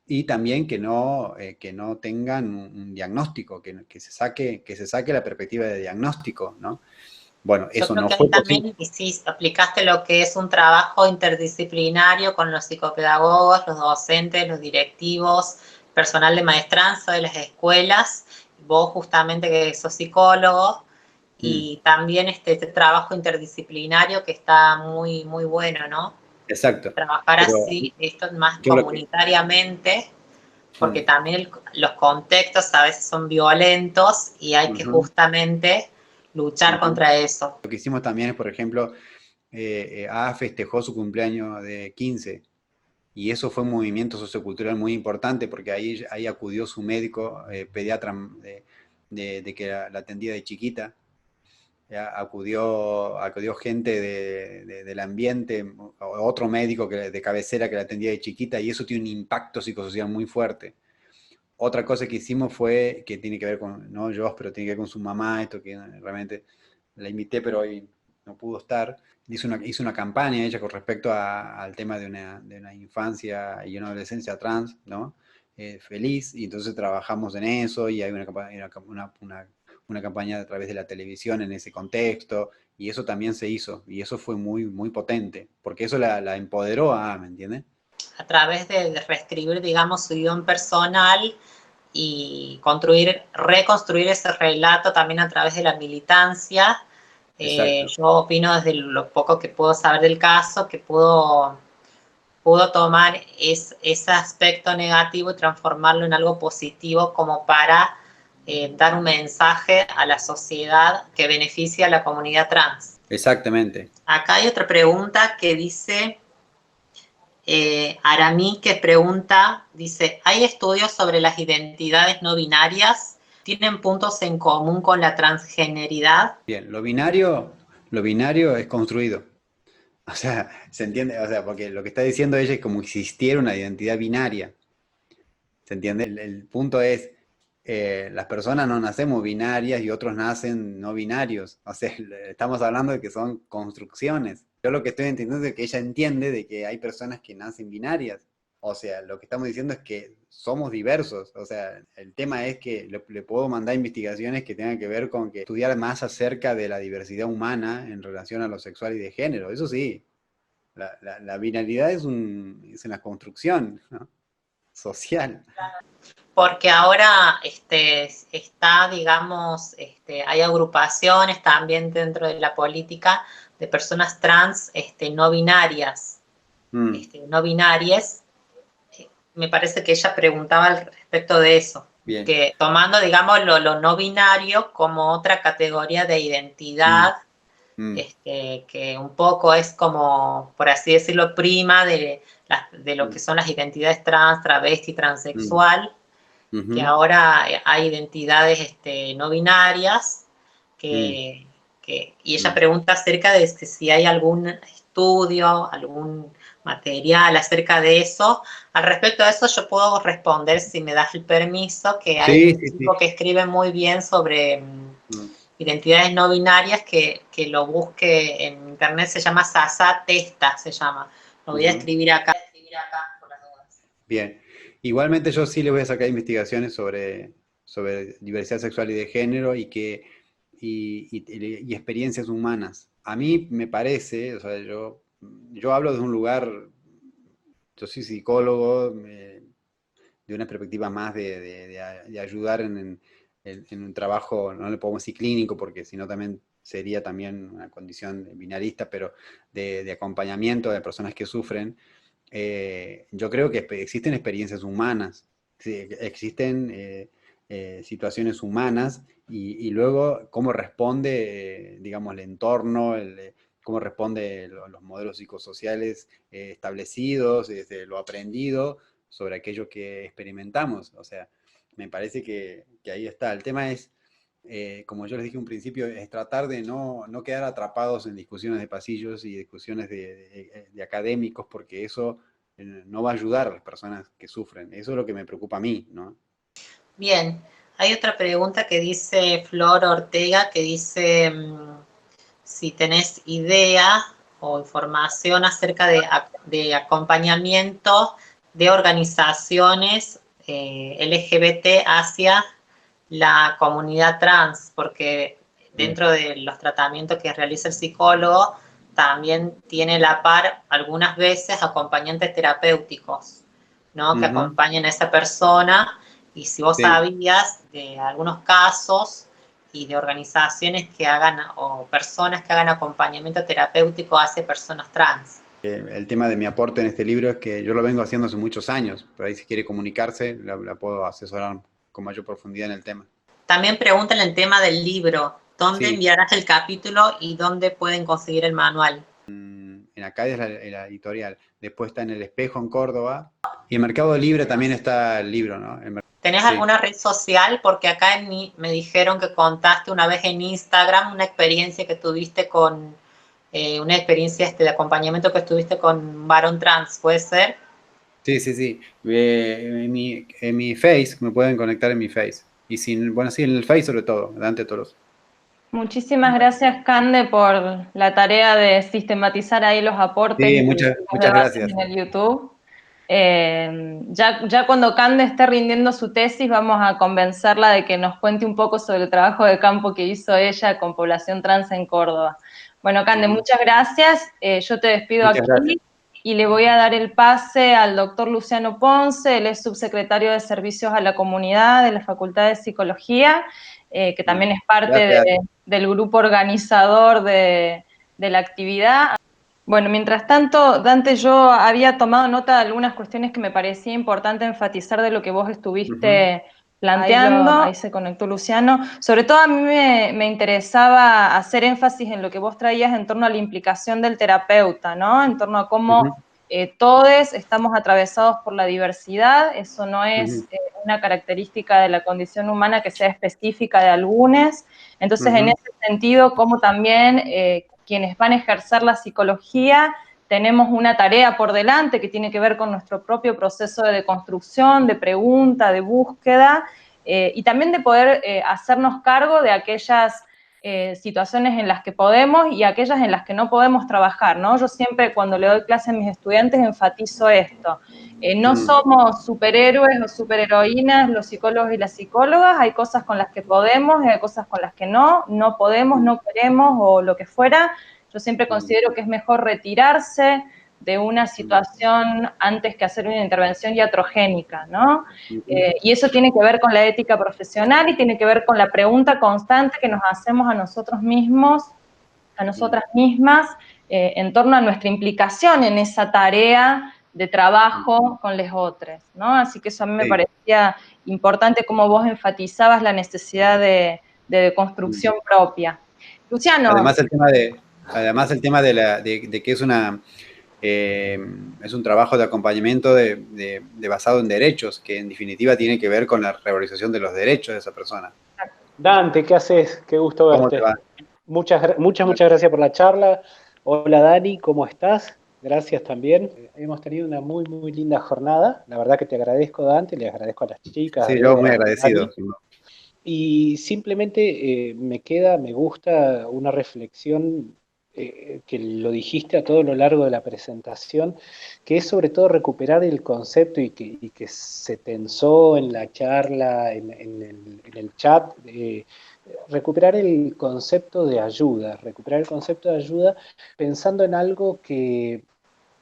Y también que no tengan un diagnóstico, que se saque la perspectiva de diagnóstico, ¿no? Bueno, Yo eso creo no que fue ahí posible. también hiciste, aplicaste lo que es un trabajo interdisciplinario con los psicopedagogos, los docentes, los directivos, personal de maestranza de las escuelas, vos justamente que sos psicólogo, Mm, y también este trabajo interdisciplinario que está muy, muy bueno, ¿no? exacto. Trabajar Pero así, esto más yo lo que... comunitariamente, porque Mm, también los contextos a veces son violentos y hay que ujú, justamente luchar ujú. contra eso. Lo que hicimos también es, por ejemplo, festejó su cumpleaños de 15. Y eso fue un movimiento sociocultural muy importante porque ahí acudió su médico pediatra de que la atendía de chiquita. Ya, acudió gente del ambiente, otro médico de cabecera que la atendía de chiquita, y eso tiene un impacto psicosocial muy fuerte. Otra cosa que hicimos fue, que tiene que ver con, no yo, pero tiene que ver con su mamá, esto que realmente la invité, pero hoy no pudo estar. Hizo una campaña ella con respecto al tema de una infancia y una adolescencia trans, ¿no? Feliz, y entonces trabajamos en eso, y hay una campaña a través de la televisión en ese contexto, y eso también se hizo, y eso fue muy, muy potente, porque eso la empoderó ¿me entiendes? A través de reescribir, digamos, su guión personal y reconstruir ese relato también a través de la militancia. Yo opino desde lo poco que puedo saber del caso, que pudo tomar ese aspecto negativo y transformarlo en algo positivo como para dar un mensaje a la sociedad que beneficie a la comunidad trans. Exactamente. Acá hay otra pregunta que dice, Aramí, que pregunta, dice, ¿hay estudios sobre las identidades no binarias? ¿Tienen puntos en común con la transgeneridad? Bien, lo binario es construido. O sea, ¿se entiende? O sea, porque lo que está diciendo ella es como si existiera una identidad binaria. ¿Se entiende? El punto es, las personas no nacemos binarias y otros nacen no binarios. O sea, estamos hablando de que son construcciones. Yo lo que estoy entendiendo es que ella entiende de que hay personas que nacen binarias. O sea, lo que estamos diciendo es que somos diversos. O sea, el tema es que le puedo mandar investigaciones que tengan que ver con que estudiar más acerca de la diversidad humana en relación a lo sexual y de género. Eso sí, la binaridad es una construcción, ¿no? Social. Porque ahora está, digamos, hay agrupaciones también dentro de la política de personas trans no binarias, no binarias. Me parece que ella preguntaba al respecto de eso. Bien. Que tomando, digamos, lo no binario como otra categoría de identidad, que un poco es como, por así decirlo, prima de lo que son las identidades trans, travesti, transexual, que ahora hay identidades no binarias, y ella pregunta acerca de si hay algún estudio, algún material acerca de eso. Al respecto de eso yo puedo responder, si me das el permiso, que hay un tipo que escribe muy bien sobre identidades no binarias, que lo busque en internet, se llama Sasa Testa, se llama. Lo voy a escribir acá por las dudas. Bien. Igualmente yo sí le voy a sacar investigaciones sobre diversidad sexual y de género y experiencias humanas. A mí me parece, o sea, yo hablo de un lugar, yo soy psicólogo, de una perspectiva más de ayudar en un trabajo, no le podemos decir clínico, porque si no también sería también una condición binarista, pero de acompañamiento de personas que sufren. Yo creo que existen experiencias humanas, sí, existen situaciones humanas y luego cómo responde, digamos, el entorno, cómo responde los modelos psicosociales establecidos, desde lo aprendido sobre aquello que experimentamos. O sea, me parece que ahí está. El tema es, como yo les dije en un principio, es tratar de no quedar atrapados en discusiones de pasillos y discusiones de académicos, porque eso no va a ayudar a las personas que sufren. Eso es lo que me preocupa a mí, ¿no? Bien, hay otra pregunta que dice Flor Ortega, que dice si tenés idea o información acerca de acompañamiento de organizaciones LGBT hacia la comunidad trans, porque dentro de los tratamientos que realiza el psicólogo también tiene la par algunas veces acompañantes terapéuticos, ¿no? Que acompañen a esa persona, y si vos sabías de algunos casos y de organizaciones que hagan o personas que hagan acompañamiento terapéutico hacia personas trans. El tema de mi aporte en este libro es que yo lo vengo haciendo hace muchos años, por ahí si quiere comunicarse la puedo asesorar con mayor profundidad en el tema. También preguntan el tema del libro. ¿Dónde enviarás el capítulo y dónde pueden conseguir el manual? en Acadia es la editorial. Después está en El Espejo en Córdoba. Y en Mercado Libre también está el libro, ¿no? ¿Tenés Sí. alguna red social? Porque acá me dijeron que contaste una vez en Instagram una experiencia que tuviste con, una experiencia de acompañamiento que estuviste con un varón trans, ¿puede ser? Sí, sí, sí. En mi Face, me pueden conectar en mi Face. Y bueno, sí, en el Face sobre todo, Dante Toros. Muchísimas gracias, Cande, por la tarea de sistematizar ahí los aportes Sí, y muchas, los muchas debates gracias. en el YouTube. Ya cuando Cande esté rindiendo su tesis, vamos a convencerla de que nos cuente un poco sobre el trabajo de campo que hizo ella con población trans en Córdoba. Bueno, Cande, muchas gracias. Yo te despido Muchas gracias. aquí y le voy a dar el pase al doctor Luciano Ponce. Él es subsecretario de Servicios a la Comunidad de la Facultad de Psicología, que también es parte del grupo organizador de la actividad. Bueno, mientras tanto, Dante, yo había tomado nota de algunas cuestiones que me parecía importante enfatizar de lo que vos estuviste planteando. Ahí se conectó Luciano. Sobre todo a mí me interesaba hacer énfasis en lo que vos traías en torno a la implicación del terapeuta, ¿no? En torno a cómo todos estamos atravesados por la diversidad. Eso no es una característica de la condición humana que sea específica de algunos. Entonces, en ese sentido, como también quienes van a ejercer la psicología tenemos una tarea por delante que tiene que ver con nuestro propio proceso de deconstrucción, de pregunta, de búsqueda, y también de poder hacernos cargo de aquellas situaciones en las que podemos y aquellas en las que no podemos trabajar, ¿no? Yo siempre cuando le doy clase a mis estudiantes enfatizo esto. No somos superhéroes o superheroínas los psicólogos y las psicólogas, hay cosas con las que podemos y hay cosas con las que no podemos, no queremos o lo que fuera. Yo siempre considero que es mejor retirarse de una situación antes que hacer una intervención iatrogénica, ¿no? Y eso tiene que ver con la ética profesional y tiene que ver con la pregunta constante que nos hacemos a nosotros mismos, a nosotras mismas, en torno a nuestra implicación en esa tarea de trabajo con los otros, ¿no? Así que eso a mí me parecía importante como vos enfatizabas la necesidad de construcción propia. Luciano. Además el tema de que es un trabajo de acompañamiento basado en derechos, que en definitiva tiene que ver con la revalorización de los derechos de esa persona. Dante, ¿qué haces? Qué gusto verte. ¿Cómo te va? Muchas gracias por la charla. Hola Dani, ¿cómo estás? Gracias también. Hemos tenido una muy, muy linda jornada. La verdad que te agradezco, Dante, le agradezco a las chicas. Sí, yo muy agradecido. Y simplemente me gusta una reflexión que lo dijiste a todo lo largo de la presentación, que es sobre todo recuperar el concepto y que se tensó en la charla, en el chat, recuperar el concepto de ayuda, pensando en algo que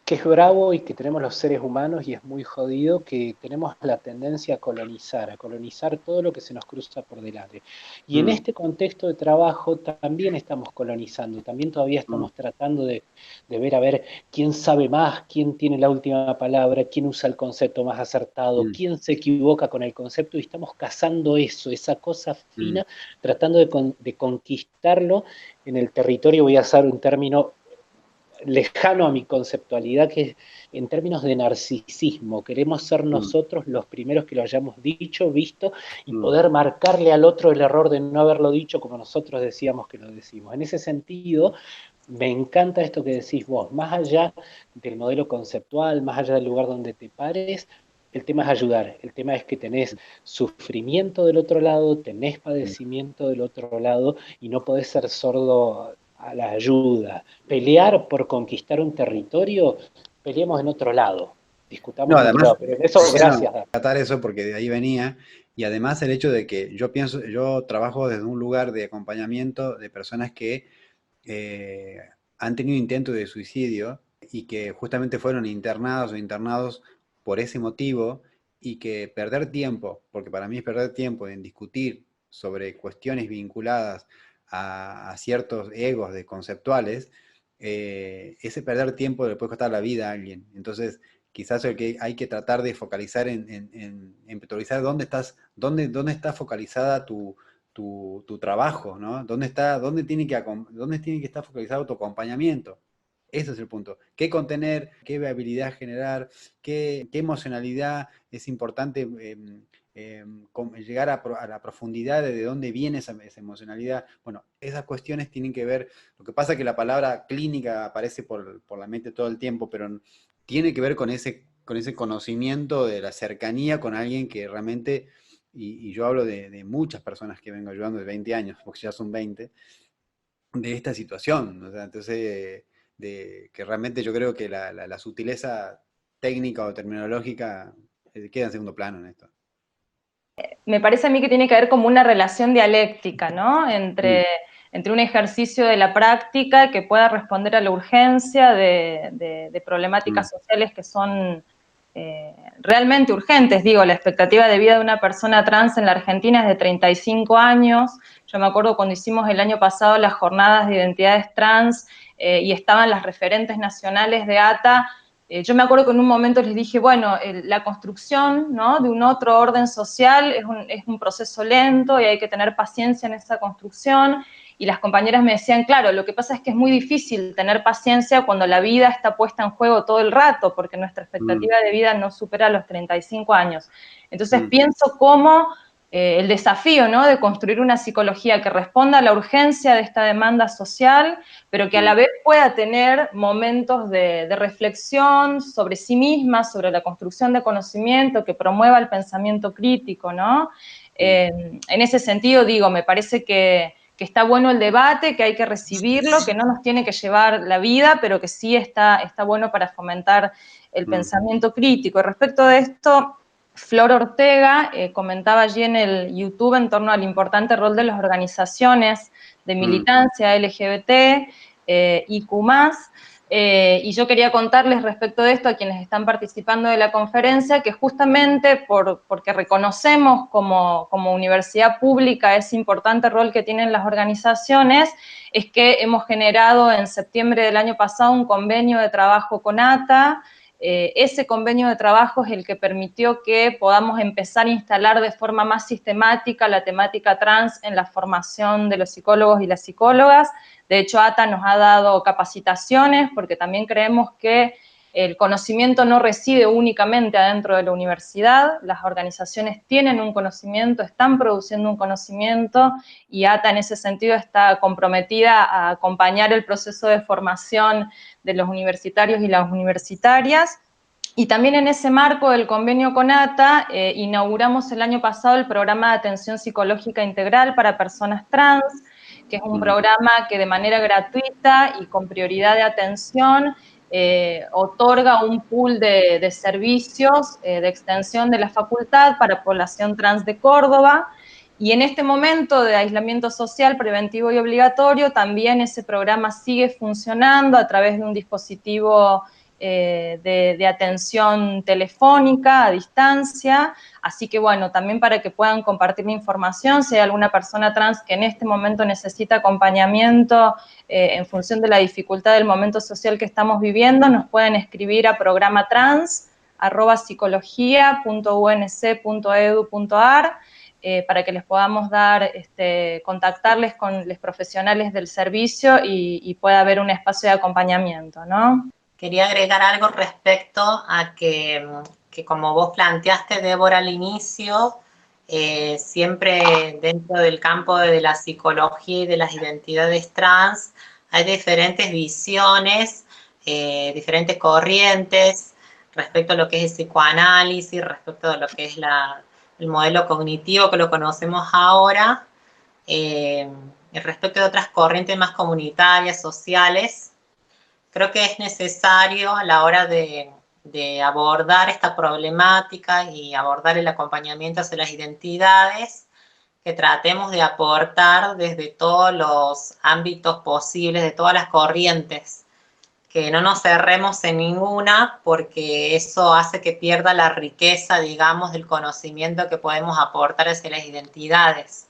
es bravo y que tenemos los seres humanos y es muy jodido, que tenemos la tendencia a colonizar todo lo que se nos cruza por delante. Y en este contexto de trabajo también estamos colonizando, también todavía estamos tratando de ver a ver quién sabe más, quién tiene la última palabra, quién usa el concepto más acertado, quién se equivoca con el concepto, y estamos cazando eso, esa cosa fina, tratando de conquistarlo en el territorio. Voy a usar un término lejano a mi conceptualidad, que es en términos de narcisismo. Queremos ser nosotros los primeros que lo hayamos dicho, visto, y poder marcarle al otro el error de no haberlo dicho como nosotros decíamos que lo decimos. En ese sentido, me encanta esto que decís vos, más allá del modelo conceptual, más allá del lugar donde te pares, el tema es ayudar, el tema es que tenés sufrimiento del otro lado, tenés padecimiento del otro lado, y no podés ser sordo a la ayuda. Pelear por conquistar un territorio, peleemos en otro lado. Discutamos en otro lado. Pero eso, gracias. Tratar eso porque de ahí venía. Y además el hecho de que yo trabajo desde un lugar de acompañamiento de personas que han tenido intentos de suicidio y que justamente fueron internados o internados por ese motivo, y que perder tiempo, porque para mí es perder tiempo en discutir sobre cuestiones vinculadas a ciertos egos de conceptuales, ese perder tiempo le puede costar la vida a alguien. Entonces, quizás hay que tratar de focalizar en priorizar dónde está focalizada tu trabajo, ¿no? ¿Dónde tiene que estar focalizado tu acompañamiento? Ese es el punto. ¿Qué contener? ¿Qué habilidad generar? ¿Qué emocionalidad es importante llegar a la profundidad de dónde viene esa emocionalidad? Bueno, esas cuestiones tienen que ver. Lo que pasa es que la palabra clínica aparece por la mente todo el tiempo, pero tiene que ver con ese conocimiento de la cercanía con alguien que realmente, y yo hablo de muchas personas que vengo ayudando de 20 años, porque ya son 20, de esta situación. O sea, entonces, que realmente yo creo que la sutileza técnica o terminológica queda en segundo plano en esto. Me parece a mí que tiene que haber como una relación dialéctica, ¿no? Entre un ejercicio de la práctica que pueda responder a la urgencia de problemáticas sociales que son realmente urgentes. Digo, la expectativa de vida de una persona trans en la Argentina es de 35 años. Yo me acuerdo cuando hicimos el año pasado las jornadas de identidades trans y estaban las referentes nacionales de ATA. Yo me acuerdo que en un momento les dije, bueno, la construcción, ¿no?, de un otro orden social es un proceso lento y hay que tener paciencia en esa construcción. Y las compañeras me decían, claro, lo que pasa es que es muy difícil tener paciencia cuando la vida está puesta en juego todo el rato, porque nuestra expectativa de vida no supera los 35 años. Entonces pienso cómo el desafío, ¿no?, de construir una psicología que responda a la urgencia de esta demanda social, pero que a la vez pueda tener momentos de reflexión sobre sí misma, sobre la construcción de conocimiento, que promueva el pensamiento crítico, ¿no? En ese sentido, digo, me parece que está bueno el debate, que hay que recibirlo, que no nos tiene que llevar la vida, pero que sí está bueno para fomentar el pensamiento crítico. Y respecto de esto, Flor Ortega comentaba allí en el YouTube en torno al importante rol de las organizaciones de militancia LGBT, IQ+, y yo quería contarles respecto de esto a quienes están participando de la conferencia, que justamente porque reconocemos como universidad pública ese importante rol que tienen las organizaciones, es que hemos generado en septiembre del año pasado un convenio de trabajo con ATA. Ese convenio de trabajo es el que permitió que podamos empezar a instalar de forma más sistemática la temática trans en la formación de los psicólogos y las psicólogas. De hecho, ATA nos ha dado capacitaciones porque también creemos que el conocimiento no reside únicamente adentro de la universidad, las organizaciones tienen un conocimiento, están produciendo un conocimiento y ATA en ese sentido está comprometida a acompañar el proceso de formación de los universitarios y las universitarias. Y también en ese marco del convenio con ATA, inauguramos el año pasado el programa de atención psicológica integral para personas trans, que es un programa que de manera gratuita y con prioridad de atención otorga un pool de servicios de extensión de la facultad para población trans de Córdoba. Y en este momento de aislamiento social preventivo y obligatorio, también ese programa sigue funcionando a través de un dispositivo de atención telefónica a distancia. Así que bueno, también para que puedan compartir la información, si hay alguna persona trans que en este momento necesita acompañamiento en función de la dificultad del momento social que estamos viviendo, nos pueden escribir a programatrans@psicología.unc.edu.ar para que les podamos dar, contactarles con los profesionales del servicio y pueda haber un espacio de acompañamiento, ¿no? Quería agregar algo respecto a que como vos planteaste, Débora, al inicio, siempre dentro del campo de la psicología y de las identidades trans hay diferentes visiones, diferentes corrientes respecto a lo que es el psicoanálisis, respecto a lo que es el modelo cognitivo que lo conocemos ahora, respecto de otras corrientes más comunitarias, sociales. Creo que es necesario a la hora de abordar esta problemática y abordar el acompañamiento hacia las identidades, que tratemos de aportar desde todos los ámbitos posibles, de todas las corrientes, que no nos cerremos en ninguna, porque eso hace que pierda la riqueza, digamos, del conocimiento que podemos aportar hacia las identidades.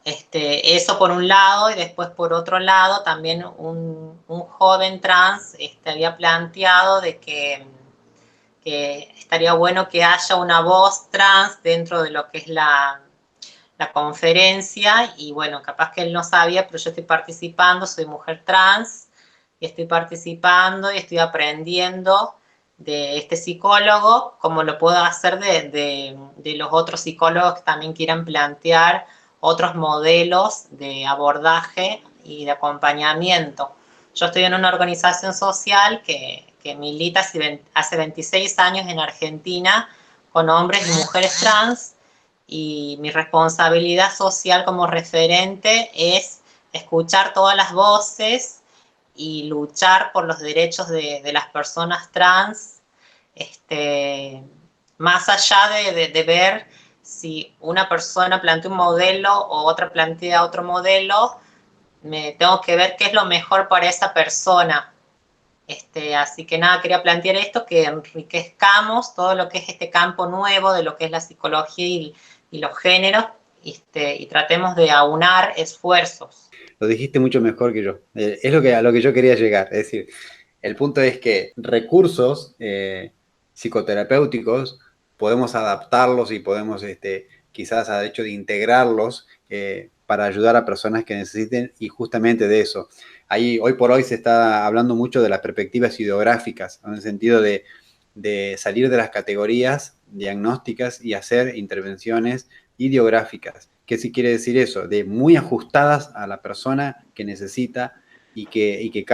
Eso por un lado, y después por otro lado también un joven trans había planteado de que estaría bueno que haya una voz trans dentro de lo que es la conferencia, y bueno, capaz que él no sabía, pero yo estoy participando, soy mujer trans, y estoy participando y estoy aprendiendo de este psicólogo, como lo puedo hacer de los otros psicólogos que también quieran plantear otros modelos de abordaje y de acompañamiento. Yo estoy en una organización social que milita hace 26 años en Argentina con hombres y mujeres trans, y mi responsabilidad social como referente es escuchar todas las voces y luchar por los derechos de las personas trans, más allá de ver si una persona plantea un modelo o otra plantea otro modelo, me tengo que ver qué es lo mejor para esa persona. Así que nada, quería plantear esto, que enriquezcamos todo lo que es este campo nuevo de lo que es la psicología y los géneros, y tratemos de aunar esfuerzos. Lo dijiste mucho mejor que yo. Es a lo que yo quería llegar. Es decir, el punto es que recursos psicoterapéuticos podemos adaptarlos y podemos quizás al hecho de integrarlos para ayudar a personas que necesiten, y justamente de eso. Ahí, hoy por hoy se está hablando mucho de las perspectivas ideográficas, en el sentido de salir de las categorías diagnósticas y hacer intervenciones ideográficas. ¿Qué sí quiere decir eso? De muy ajustadas a la persona que necesita, y que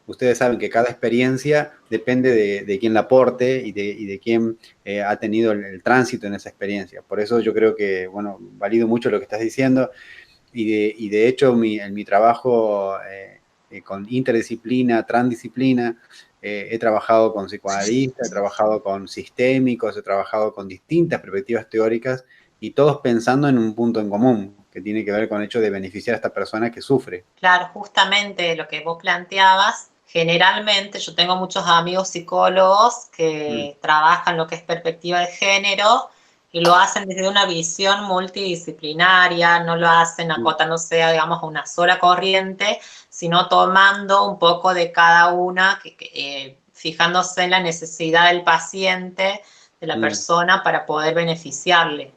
ustedes saben que cada experiencia depende de quién la aporte y de quién ha tenido el tránsito en esa experiencia. Por eso yo creo que, bueno, valido mucho lo que estás diciendo, y de hecho en mi trabajo con interdisciplina, transdisciplina, he trabajado con psicoanalistas, he trabajado con sistémicos, he trabajado con distintas perspectivas teóricas, y todos pensando en un punto en común, que tiene que ver con el hecho de beneficiar a esta persona que sufre. Claro, justamente lo que vos planteabas, generalmente yo tengo muchos amigos psicólogos que trabajan lo que es perspectiva de género, y lo hacen desde una visión multidisciplinaria, no lo hacen acotándose, digamos, a una sola corriente, sino tomando un poco de cada una, fijándose en la necesidad del paciente, de la persona, para poder beneficiarle.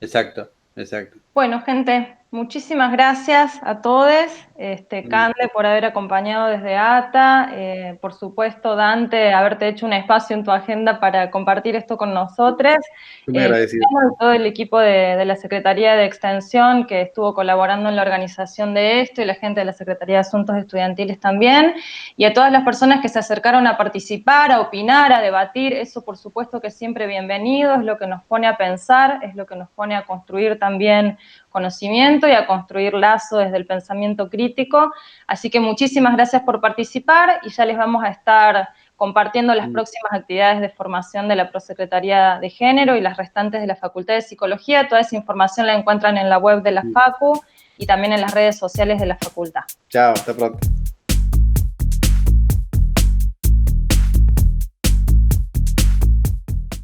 Exacto, exacto. Bueno, gente, muchísimas gracias a todos. Cande, por haber acompañado desde ATA. Por supuesto, Dante, haberte hecho un espacio en tu agenda para compartir esto con nosotros. Muy agradecido. Todo el equipo de la Secretaría de Extensión que estuvo colaborando en la organización de esto, y la gente de la Secretaría de Asuntos Estudiantiles también, y a todas las personas que se acercaron a participar, a opinar, a debatir. Eso, por supuesto, que es siempre bienvenido, es lo que nos pone a pensar, es lo que nos pone a construir también conocimiento y a construir lazo desde el pensamiento crítico. Así que muchísimas gracias por participar, y ya les vamos a estar compartiendo las próximas actividades de formación de la Prosecretaría de Género y las restantes de la Facultad de Psicología. Toda esa información la encuentran en la web de la Facu y también en las redes sociales de la Facultad. Chao, hasta pronto.